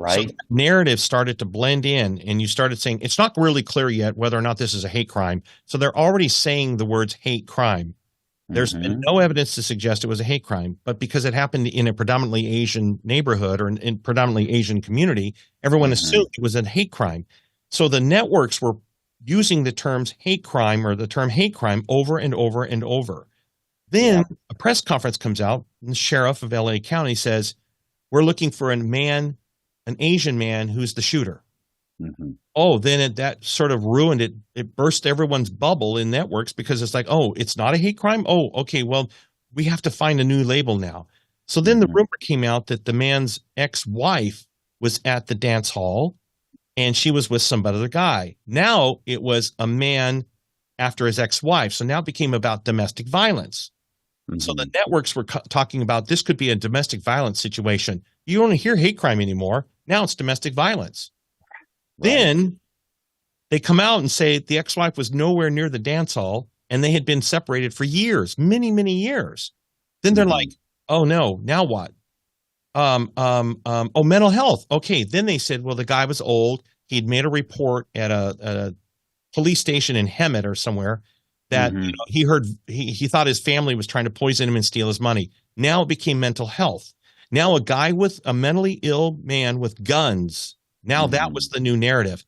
So the Right. narrative started to blend in, and you started saying it's not really clear yet whether or not this is a hate crime. So they're already saying the words hate crime. There's been Hmm. no evidence to suggest it was a hate crime, but because it happened in a predominantly Asian neighborhood or in predominantly Asian community, everyone Hmm. assumed it was a hate crime. So the networks were using the terms hate crime or the term hate crime over and over and over. Then Yep. a press conference comes out, and the sheriff of LA County says, "We're looking for an Asian man who's the shooter." Hmm. Oh, then that sort of ruined it. It burst everyone's bubble in networks because it's like, oh, it's not a hate crime. Oh, okay. Well, we have to find a new label now. So then the Hmm. rumor came out that the man's ex-wife was at the dance hall and she was with some other guy. Now it was a man after his ex-wife. So now it became about domestic violence. So the Hmm. networks were talking about this could be a domestic violence situation. You don't hear hate crime anymore. Now it's domestic violence. Right. Then they come out and say the ex-wife was nowhere near the dance hall and they had been separated for years, many, many years. Then they're like, Hmm. oh no, now what? Oh, mental health. Okay. Then they said, well, the guy was old. He'd made a report at a police station in Hemet or somewhere that Hmm. he heard he thought his family was trying to poison him and steal his money. Now it became mental health. Now a guy with a mentally ill man with guns. Now that was Hmm. the new narrative.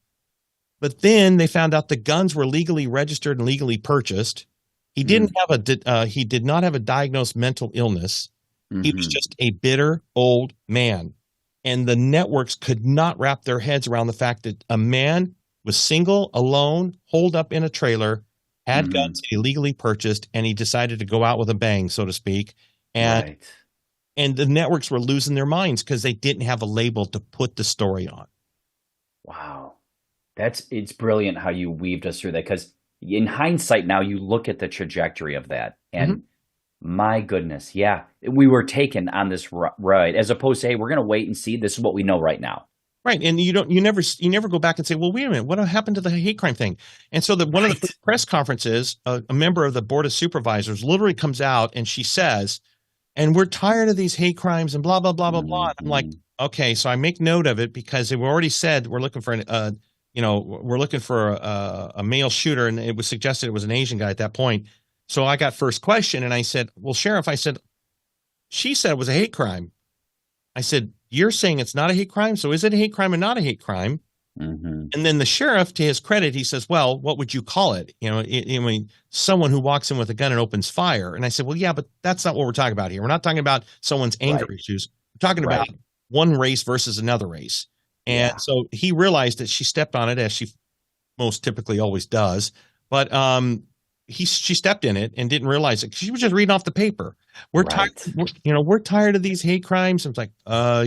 But then they found out the guns were legally registered and legally purchased. Hmm. He did not have a diagnosed mental illness. He was Hmm. just a bitter old man. And the networks could not wrap their heads around the fact that a man was single, alone, holed up in a trailer, had guns Hmm. illegally purchased, and he decided to go out with a bang, so to speak. And Right. and the networks were losing their minds because they didn't have a label to put the story on. Wow. It's brilliant how you weaved us through that, because in hindsight now you look at the trajectory of that, Mhm. and my goodness, yeah, we were taken on this ride as opposed to, hey, we're going to wait and see. This is what we know right now. Right, and you never go back and say, well, wait a minute, what happened to the hate crime thing? And so one of the Right. press conferences, a member of the board of supervisors literally comes out and she says, and we're tired of these hate crimes and blah blah blah blah blah. And I'm like, Hmm. okay, so I make note of it because they were already said we're looking for we're looking for a male shooter, and it was suggested it was an Asian guy at that point. So I got first question, and I said, well, sheriff, I said she said it was a hate crime. I said, you're saying it's not a hate crime, so is it a hate crime or not a hate crime? Hmm. And then the sheriff, to his credit, he says, "Well, what would you call it? I mean, someone who walks in with a gun and opens fire." And I said, "Well, yeah, but that's not what we're talking about here. We're not talking about someone's anger Right. issues. We're talking about Right. one race versus another race." And Yeah. so he realized that she stepped on it, as she most typically always does. But she stepped in it and didn't realize it. She was just reading off the paper. We're tired, Right. we're tired of these hate crimes. I was like,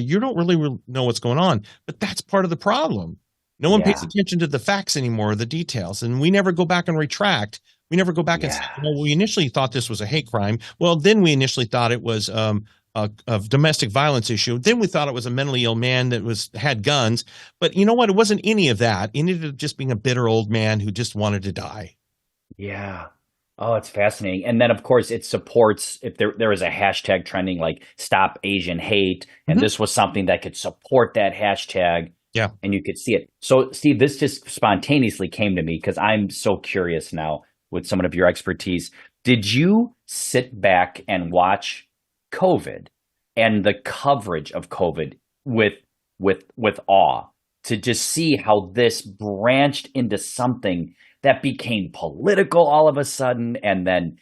you don't really know what's going on, but that's part of the problem. No one pays Yeah. attention to the facts anymore, the details, and we never go back and retract. We never go back and say, Yes. we initially thought this was a hate crime. Well, then we initially thought it was a domestic violence issue. Then we thought it was a mentally ill man that had guns. But you know what? It wasn't any of that. It ended up just being a bitter old man who just wanted to die. Yeah. Oh, it's fascinating. And then of course it supports if there is a hashtag trending like stop Asian hate, and Mhm. this was something that could support that hashtag Yeah. and you could see it. So Steve, this just spontaneously came to me because I'm so curious now with some of your expertise. Did you sit back and watch COVID and the coverage of COVID with with awe to just see how this branched into something that became political all of a sudden, and then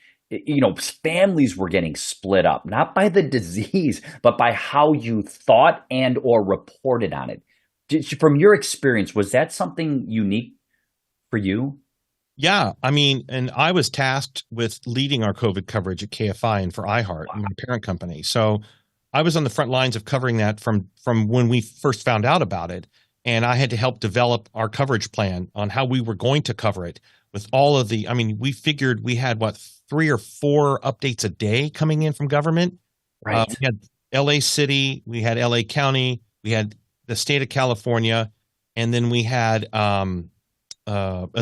families were getting split up not by the disease but by how you thought and or reported on it. From your experience, was that something unique for you? Yeah, I mean, and I was tasked with leading our COVID coverage at KFI and for iHeart, Wow. my parent company. So I was on the front lines of covering that from when we first found out about it, and I had to help develop our coverage plan on how we were going to cover it with all of the. I mean, we figured we had what, 3 or 4 updates a day coming in from government. We Right. had LA City, we had LA County, we had the state of California, and then we had and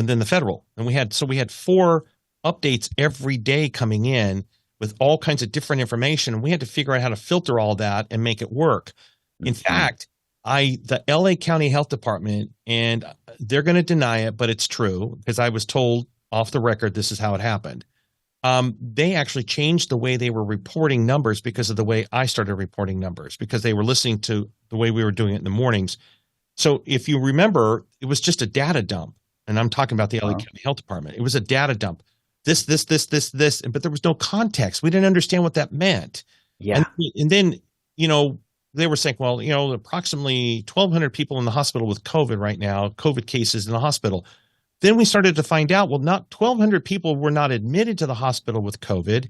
then the federal. And we had 4 updates every day coming in with all kinds of different information. And we had to figure out how to filter all that and make it work. In Hmm. fact, the LA County Health Department, and they're going to deny it, but it's true because I was told off the record this is how it happened. They actually changed the way they were reporting numbers because of the way I started reporting numbers, because they were listening to the way we were doing it in the mornings. So if you remember, it was just a data dump. And I'm talking about the LA Uh-huh. County Health Department. It was a data dump. This, but there was no context. We didn't understand what that meant. And Yeah. and then, you know, they were saying, well, approximately 1,200 people in the hospital with COVID right now, COVID cases in the hospital. Then we started to find out, well, not 1,200 people were not admitted to the hospital with COVID.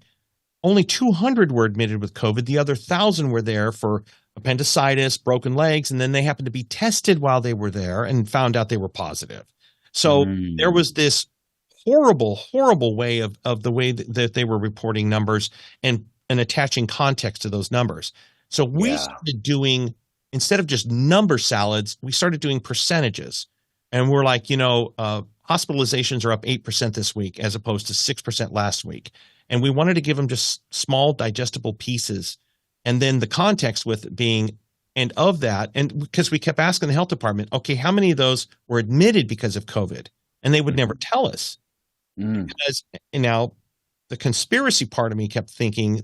Only 200 were admitted with COVID. The other 1,000 were there for appendicitis, broken legs, and then they happened to be tested while they were there and found out they were positive. So there Mm. was this horrible, horrible way of the way that they were reporting numbers and attaching context to those numbers. So we Yeah. started doing, instead of just number salads, we started doing percentages. And we're like, hospitalizations are up 8% this week as opposed to 6% last week. And we wanted to give them just small digestible pieces. And then the context with it being, and of that, and because we kept asking the health department, okay, how many of those were admitted because of COVID? And they would never Mhm. tell us. Mm. Because, and now the conspiracy part of me kept thinking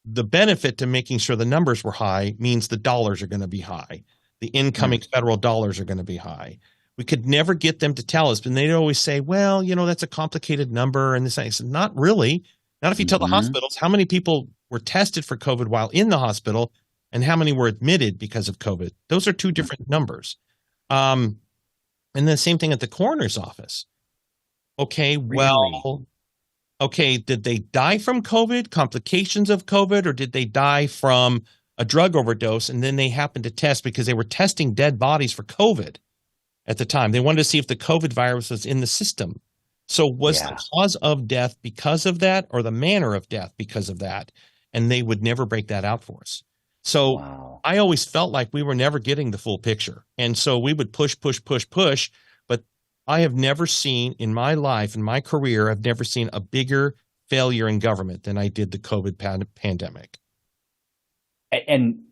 the benefit to making sure the numbers were high means the dollars are going to be high. The incoming Mm. federal dollars are going to be high. We could never get them to tell us, but they'd always say, well, that's a complicated number. And this, I said, not really. Not if you tell the Mhm. hospitals how many people were tested for COVID while in the hospital and how many were admitted because of COVID. Those are two Mm. different numbers. Um, and the same thing at the coroner's office. Okay, Really? well, okay, did they die from COVID, complications of COVID, or did they die from a drug overdose? And then they happened to test because they were testing dead bodies for COVID at the time. They wanted to see if the COVID virus was in the system. So was the Yeah. cause of death because of that or the manner of death because of that? And they would never break that out for us. So Wow. I always felt like we were never getting the full picture. And so we would push, push, push, push. But I have never seen in my life, in my career, I've never seen a bigger failure in government than I did the COVID pandemic. And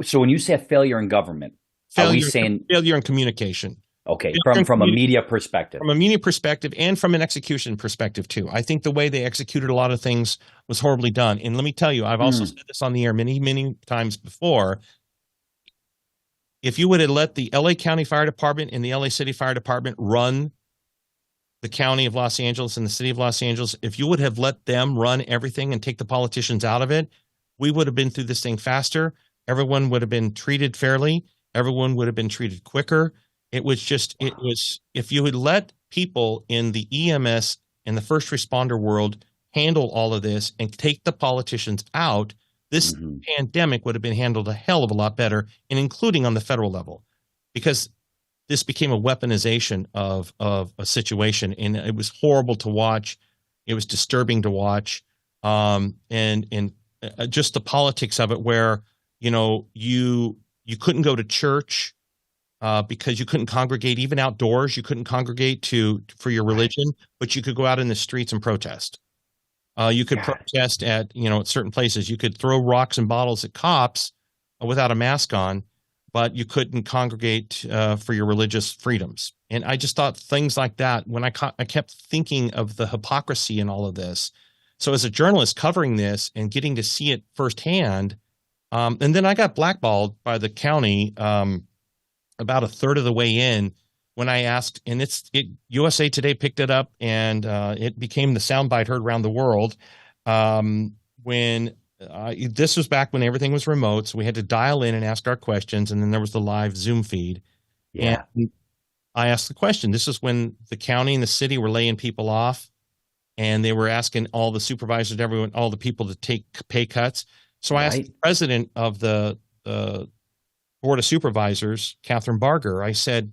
so when you say a failure in government, are we Failure, saying failure in communication. okay, Failure from in from a communication. media perspective? From a media perspective and from an execution perspective too. I think the way they executed a lot of things was horribly done. And let me tell you, I've also Mm. said this on the air many, many times before. If you would have let the LA County Fire Department and the LA City Fire Department run the county of Los Angeles and the city of Los Angeles, if you would have let them run everything and take the politicians out of it, we would have been through this thing faster. Everyone would have been treated fairly. Everyone would have been treated quicker. It was, if you had let people in the EMS and the first responder world handle all of this and take the politicians out, this Hmm. pandemic would have been handled a hell of a lot better, and including on the federal level, because this became a weaponization of a situation, and it was horrible to watch. It was disturbing to watch, and just the politics of it, where you couldn't go to church because you couldn't congregate even outdoors. You couldn't congregate to for your Right. religion, but you could go out in the streets and protest. You could God. protest at at certain places. You could throw rocks and bottles at cops without a mask on, but you couldn't congregate for your religious freedoms. And I just thought things like that. When I kept thinking of the hypocrisy in all of this. So as a journalist covering this and getting to see it firsthand, and then I got blackballed by the county about a third of the way in when I asked, and USA Today picked it up, and it became the soundbite heard around the world. When This was back when everything was remote, so we had to dial in and ask our questions, and then there was the live Zoom feed. And Yeah. I asked the question. This is when the county and the city were laying people off, and they were asking all the supervisors, everyone, all the people to take pay cuts. So I asked Right. the president of the board of supervisors, Catherine Barger. I said,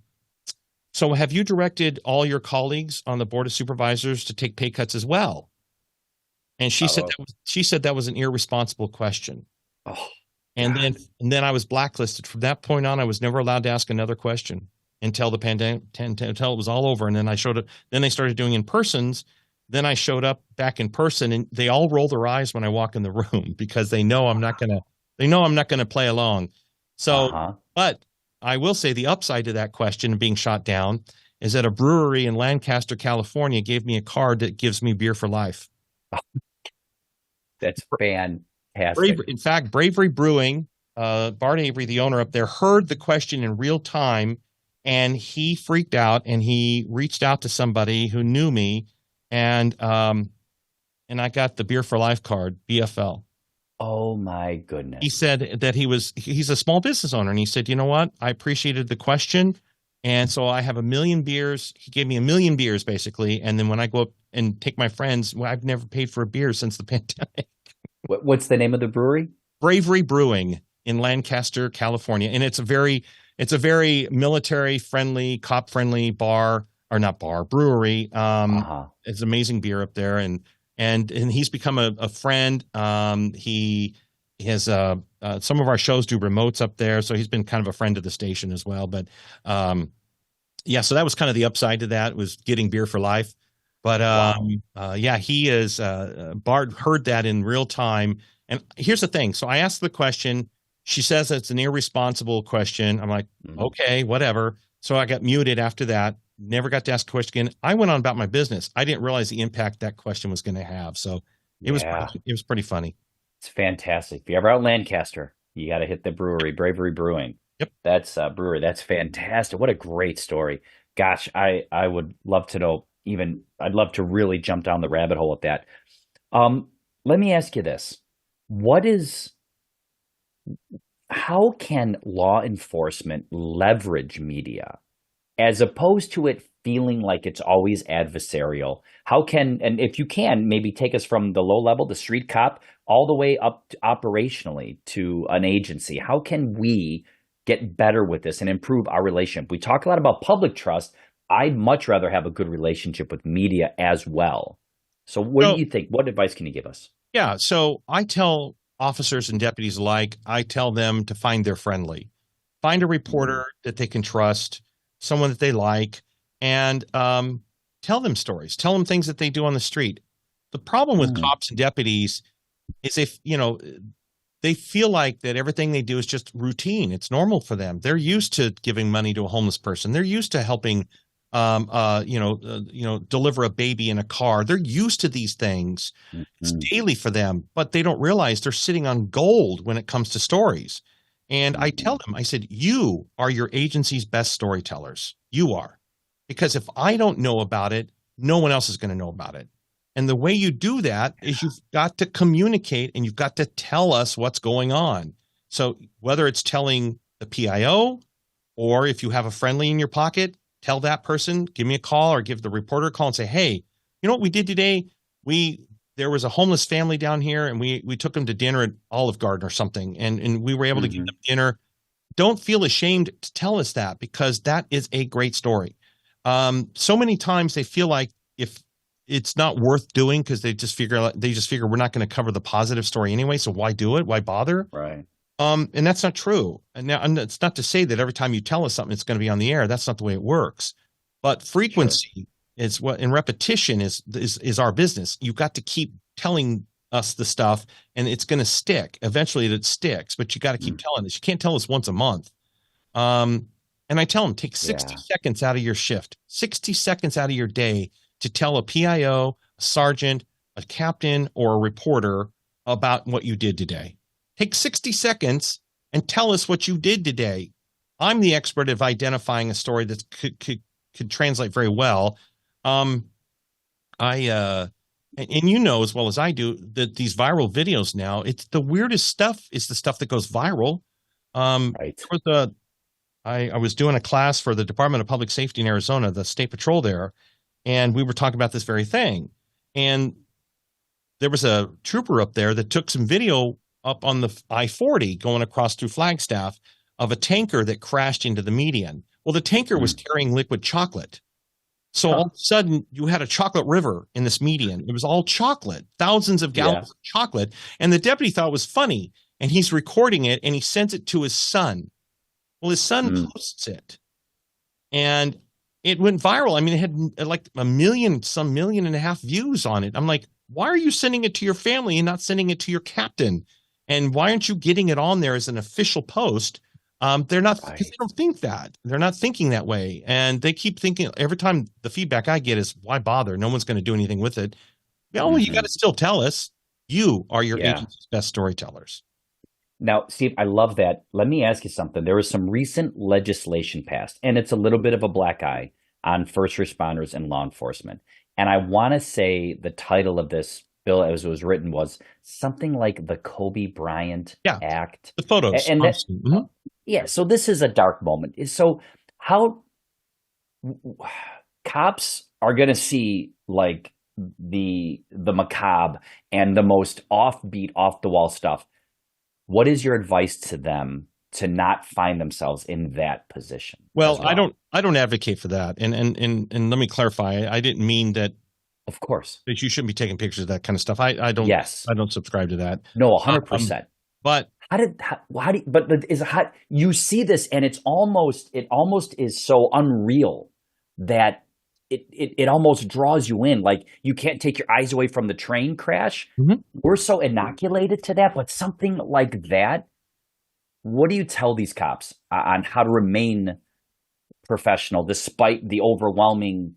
"So have you directed all your colleagues on the board of supervisors to take pay cuts as well?" And Uh-oh. she said that was an irresponsible question. Oh, And then God. and then I was blacklisted. From that point on, I was never allowed to ask another question until the pandemic, until it was all over. And then I showed up. Then they started doing in persons. Then I showed up back in person, and they all roll their eyes when I walk in the room because they know I'm not gonna play along. So, Uh-huh. but I will say the upside to that question of being shot down is that a brewery in Lancaster, California, gave me a card that gives me beer for life. That's fantastic. In fact, Bravery Brewing, Bart Avery, the owner up there, heard the question in real time, and he freaked out and he reached out to somebody who knew me, and and I got the Beer for Life card, BFL. Oh my He goodness. said that he's a small business owner, and he said, you know what, I appreciated the question, and so I have a million beers. He gave me a million beers basically, and then when I go up and take my friends, well, I've never paid for a beer since the pandemic. What's the name of the brewery? Bravery Brewing in Lancaster, California, and it's a very military friendly, cop friendly bar, or not bar, brewery. Uh-huh. It's amazing beer up there, and he's become a friend. He has some of our shows do remotes up there, so he's been kind of a friend of the station as well. But yeah, so that was kind of the upside to that, was getting beer for life. But Wow. yeah, he is Bart heard that in real time. And here's the thing. So I asked the question. She says it's an irresponsible question. I'm like, Mhm. okay, whatever. So I got muted after that. Never got to ask a question again. I went on about my business. I didn't realize the impact that question was going to have. So Yeah. it was pretty funny. It's fantastic. If you're ever out in Lancaster, you got to hit the brewery, Bravery Brewing. Yep. That's brewery. That's fantastic. What a great story. Gosh, I would love to know even I'd love to really jump down the rabbit hole of that. Um, Let me ask you this. What is How can law enforcement leverage media as opposed to it feeling like it's always adversarial? How can, and if you can, maybe take us from the low level, the street cop, all the way up to operationally to an agency? How can we get better with this and improve our relationship? We talk a lot about public trust. I'd much rather have a good relationship with media as well. So, what do So you think? What advice can you give us? yeah, so I tell officers and deputies alike, I tell them to find their friendly. Find a Mm, reporter that they can trust, someone that they like, and tell them stories. Tell them things that they do on the street. The problem with mm, cops and deputies is if, they feel like that everything they do is just routine. It's normal for them. They're used to giving money to a homeless person. They're used to helping, deliver a baby in a car. They're used to these things. It's mm, daily for them, but they don't realize they're sitting on gold when it comes to stories. And I tell Mhm. them, I said, you are your agency's best storytellers. You are. Because if I don't know about it, no one else is going to know about it. And the way you do that is you've got to communicate and you've got to tell us what's going on. So whether it's telling the PIO or if you have a friendly in your pocket, tell that person, give me a call or give the reporter a call and say, hey, you know what we did today? We There was a homeless family down here and we took them to dinner at Olive Garden or something and we were able to give Mhm. them dinner. Don't feel ashamed to tell us that because that is a great story. So many times they feel like if it's not worth doing because they just figure we're not going to cover the positive story anyway, so why do it? Why bother? Right. And that's not true. And it's not to say that every time you tell us something, it's going to be on the air. That's not the way it works. But Sure. frequency is what, and repetition is our business. You've got to keep telling us the stuff, and it's going to stick. Eventually, it sticks, but you got to keep Mm. telling us. You can't tell us once a month. Um, and I tell them, take 60 Yeah. seconds out of your shift, 60 seconds out of your day to tell a PIO, a sergeant, a captain, or a reporter about what you did today. Take 60 seconds and tell us what you did today. I'm the expert of identifying a story that could translate very well. Um, and you know as well as I do that these viral videos now, it's the weirdest stuff is the stuff that goes viral. Right. There was I was doing a class for the Department of Public Safety in Arizona, the state patrol there, and we were talking about this very thing. And there was a trooper up there that took some video up on the I-40 going across through Flagstaff of a tanker that crashed into the median. Well, the tanker was Mm. carrying liquid chocolate. So all Huh. of a sudden, you had a chocolate river in this median. It was all chocolate, thousands of Yeah. gallons of chocolate. And the deputy thought it was funny. And he's recording it and he sends it to his son. Well, his son Mm. posts it and it went viral. I mean, it had like a million, some million and a half views on it. I'm like, why are you sending it to your family and not sending it to your captain? And why aren't you getting it on there as an official post? They're not because they Right. don't think that. They're not thinking that way. And they keep thinking every time the feedback I get is, why bother? No one's going to do anything with it. Yeah, well, you got Mhm. to still tell us. You are your Yeah. agency's best storytellers. Now, Steve, I love that. Let me ask you something. There was some recent legislation passed, and it's a little bit of a black eye on first responders and law enforcement. And I want to say the title of this bill, as it was written, was something like the Kobe Bryant Yeah, Act. the photos. And that, Honestly. Mhm. yeah, so this is a dark moment. So, how cops are going to see like the macabre and the most offbeat, off the wall stuff. What is your advice to them to not find themselves in that position Well, as I well? don't advocate for that. And let me clarify. I didn't mean Of course. that you shouldn't be taking pictures of that kind of stuff. Yes. I don't subscribe to that. No, Um, 100%. but How do you, but is how you see this and it almost is so unreal that it almost draws you in. Like you can't take your eyes away from the train crash. Mhm. We're so inoculated to that, but something like that, what do you tell these cops on how to remain professional despite the overwhelming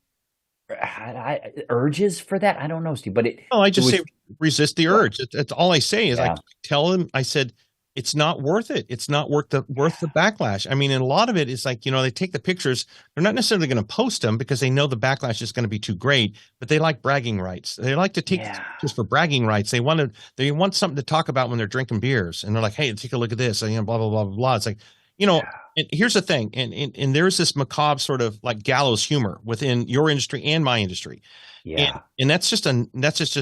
urges for that? I don't know, Steve, but well, I it just say was resist the yeah, urge. That's all I say is I yeah, tell him. I said it's not worth it. It's not worth the backlash. I mean, and a lot of it is like they take the pictures. They're not necessarily going to post them because they know the backlash is going to be too great. But they like bragging rights. They like to take yeah, pictures for bragging rights. They want something to talk about when they're drinking beers, and they're like, "Hey, take a look at this," and blah blah blah blah blah. It's like, you know. yeah, And here's the thing, and there's this macabre sort of like gallows humor within your industry and my industry yeah. and that's just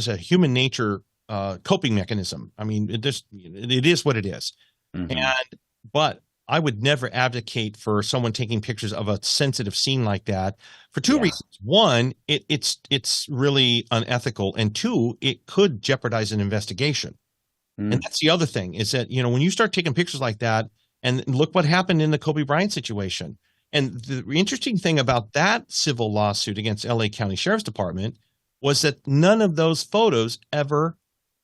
a human nature coping mechanism. I mean, it is what it is. Hmm. And but I would never advocate for someone taking pictures of a sensitive scene like that for two Yeah. reasons. One, it's really unethical, and two, it could jeopardize an investigation. And Mm. that's the other thing is that, when you start taking pictures like that, and look what happened in the Kobe Bryant situation. And the interesting thing about that civil lawsuit against LA County Sheriff's Department was that none of those photos ever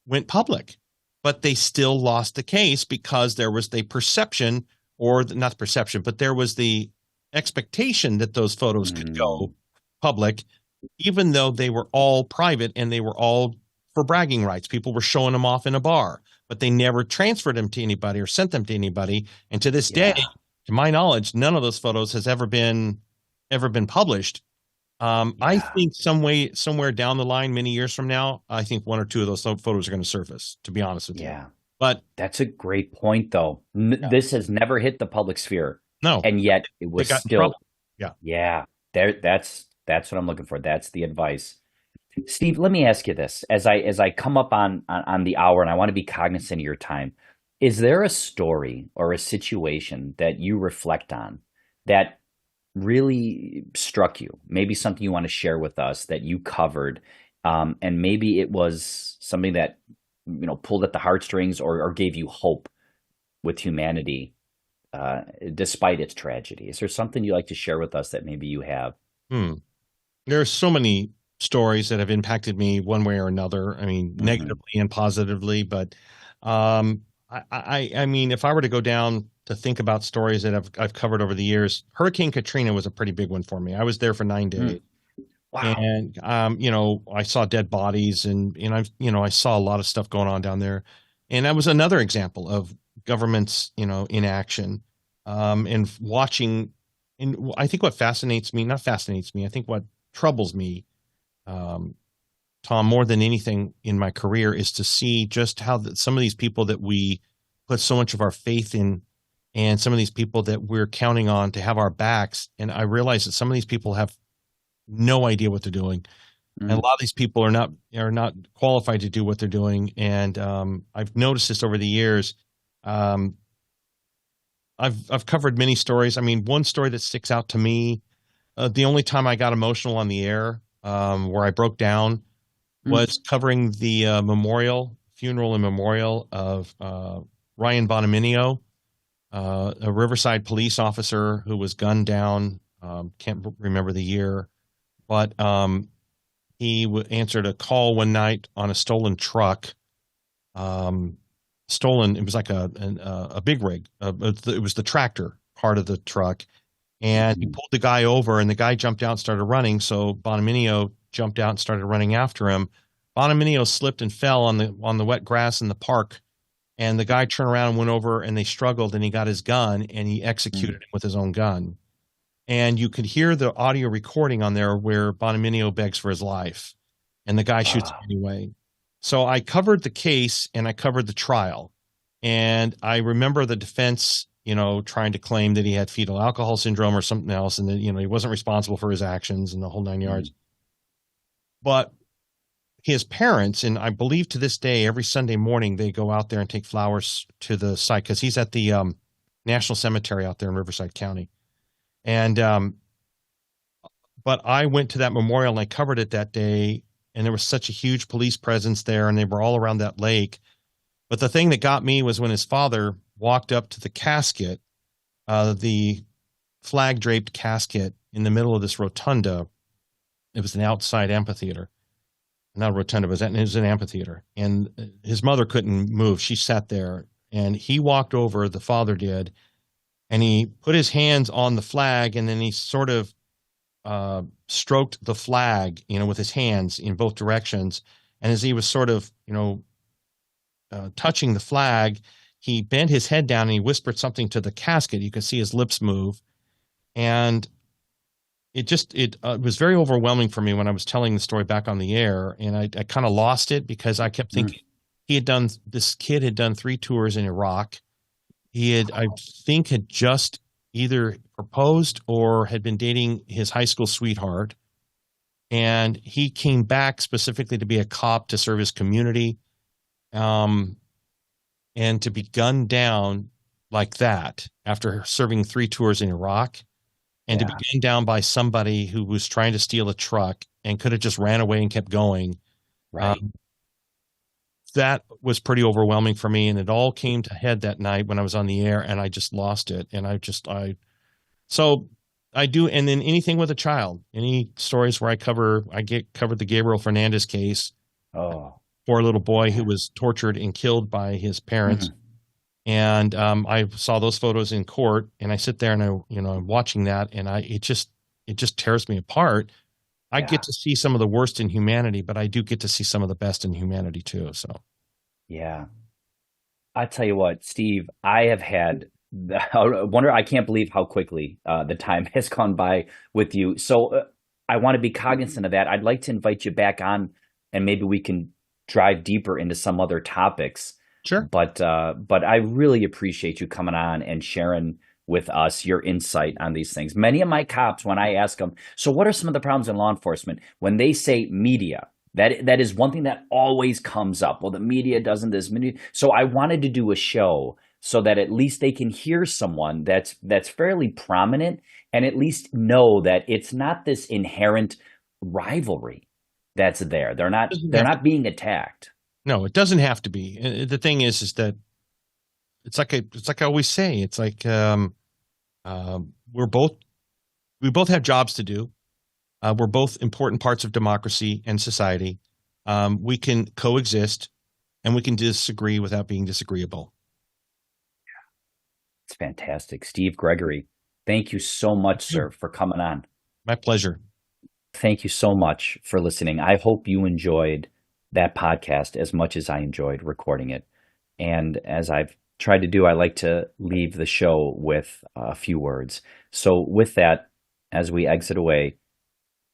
went public, but they still lost the case because there was the perception, or not the perception, but there was the expectation that those photos could Mm. go public, even though they were all private and they were all for bragging rights. People were showing them off in a bar, but they never transferred them to anybody or sent them to anybody. And to this day, Yeah. to my knowledge, none of those photos has ever been published. I Yeah. think somewhere down the line, many years from now, I think one or two of those photos are going to surface, to be honest with you. Yeah. But That's a great point, though. yeah, This has never hit the public sphere, no, and yet it they was got in trouble. still, Yeah. yeah. There, that's what I'm looking for. That's the advice. Steve, let me ask you this: as I come up on the hour, and I want to be cognizant of your time, is there a story or a situation that you reflect on that really struck you? Maybe something you want to share with us that you covered, and maybe it was something that pulled at the heartstrings or gave you hope with humanity, despite its tragedy. Is there something you'd like to share with us that maybe you have? Hmm. There are so many stories that have impacted me one way or another. I mean, Hmm. negatively and positively. But I mean, if I were to go down to think about stories that I've covered over the years, Hurricane Katrina was a pretty big one for me. I was there for 9 days. Mm. Wow. And I saw dead bodies, and I saw a lot of stuff going on down there, and that was another example of government's inaction, and watching. And I think what fascinates me, not fascinates me, I think what troubles me, um, Tom, more than anything in my career, is to see just how some of these people that we put so much of our faith in, and some of these people that we're counting on to have our backs, and I realize that some of these people have no idea what they're doing, and a Mm. lot of these people are not qualified to do what they're doing. And I've noticed this over the years. Um, I've covered many stories. I mean, one story that sticks out to me, the only time I got emotional on the air, where I broke down, Mm. was covering the funeral and memorial of Ryan Bonominio, a Riverside police officer who was gunned down. Can't remember the year, but he answered a call one night on a stolen truck. Um, stolen. It was like a big rig. It was the tractor part of the truck, and he Mm. pulled the guy over, and the guy jumped out and started running. So Bonominio jumped out and started running after him. Bonominio slipped and fell on the wet grass in the park, and the guy turned around and went over, and they struggled, and he got his gun, and he executed Mm. him with his own gun. And you could hear the audio recording on there where Bonominio begs for his life, and the guy shoots him Ah. anyway. So I covered the case and I covered the trial, and I remember the defense, trying to claim that he had fetal alcohol syndrome or something else, and that he wasn't responsible for his actions and the whole 9 yards. Mm. But his parents, and I believe to this day, every Sunday morning they go out there and take flowers to the site because he's at the National Cemetery out there in Riverside County. And but I went to that memorial and I covered it that day, and there was such a huge police presence there, and they were all around that lake. But the thing that got me was when his father walked up to the casket, the flag draped casket in the middle of this rotunda. It was an outside amphitheater, not a rotunda, it was an amphitheater. And his mother couldn't move. She sat there, and he walked over, the father did, and he put his hands on the flag, and then he sort of stroked the flag, with his hands in both directions. And as he was sort of, touching the flag, he bent his head down and he whispered something to the casket. You could see his lips move, and it was very overwhelming for me when I was telling the story back on the air, and I kind of lost it because I kept Mm. thinking this kid had done 3 tours in Iraq. He had, I think, had just either proposed or had been dating his high school sweetheart. And he came back specifically to be a cop to serve his community, um, and to be gunned down like that after serving 3 tours in Iraq, and to be Yeah. gunned down by somebody who was trying to steal a truck and could have just ran away and kept going. Right. Um, that was pretty overwhelming for me. And it all came to head that night when I was on the air, and I just lost it. And so I do. And then anything with a child, any stories where I get covered the Gabriel Fernandez case, Oh. poor little boy who Yeah. was tortured and killed by his parents. Mm. And I saw those photos in court, and I sit there and I'm watching that, and it just tears me apart. I get Yeah. to see some of the worst in humanity, but I do get to see some of the best in humanity too. So Yeah. I tell you what, Steve, I have had I wonder. I can't believe how quickly the time has gone by with you. So I want to be cognizant of that. I'd like to invite you back on, and maybe we can drive deeper into some other topics. Sure. But I really appreciate you coming on and sharing with us your insight on these things. Many of my cops, when I ask them, so what are some of the problems in law enforcement? When they say media, that is one thing that always comes up. Well, the media doesn't this media. So I wanted to do a show so that at least they can hear someone that's fairly prominent and at least know that it's not this inherent rivalry that's there. They're not It doesn't they're have to. not being attacked. No, it doesn't have to be. The thing is that it's like I always say. It's like we're both we both have jobs to do. We're both important parts of democracy and society. We can coexist and we can disagree without being disagreeable. It's fantastic. Steve Gregory, thank you so much, sir, for coming on. My pleasure. Thank you so much for listening. I hope you enjoyed that podcast as much as I enjoyed recording it. And as I've tried to do, I like to leave the show with a few words. So, with that, as we exit away,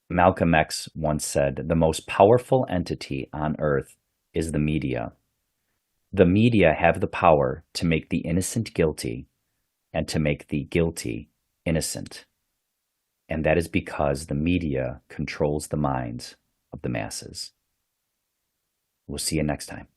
Malcolm X once said, "The most powerful entity on earth is the media. The media have the power to make the innocent guilty and to make the guilty innocent. And that is because the media controls the minds of the masses." We'll see you next time.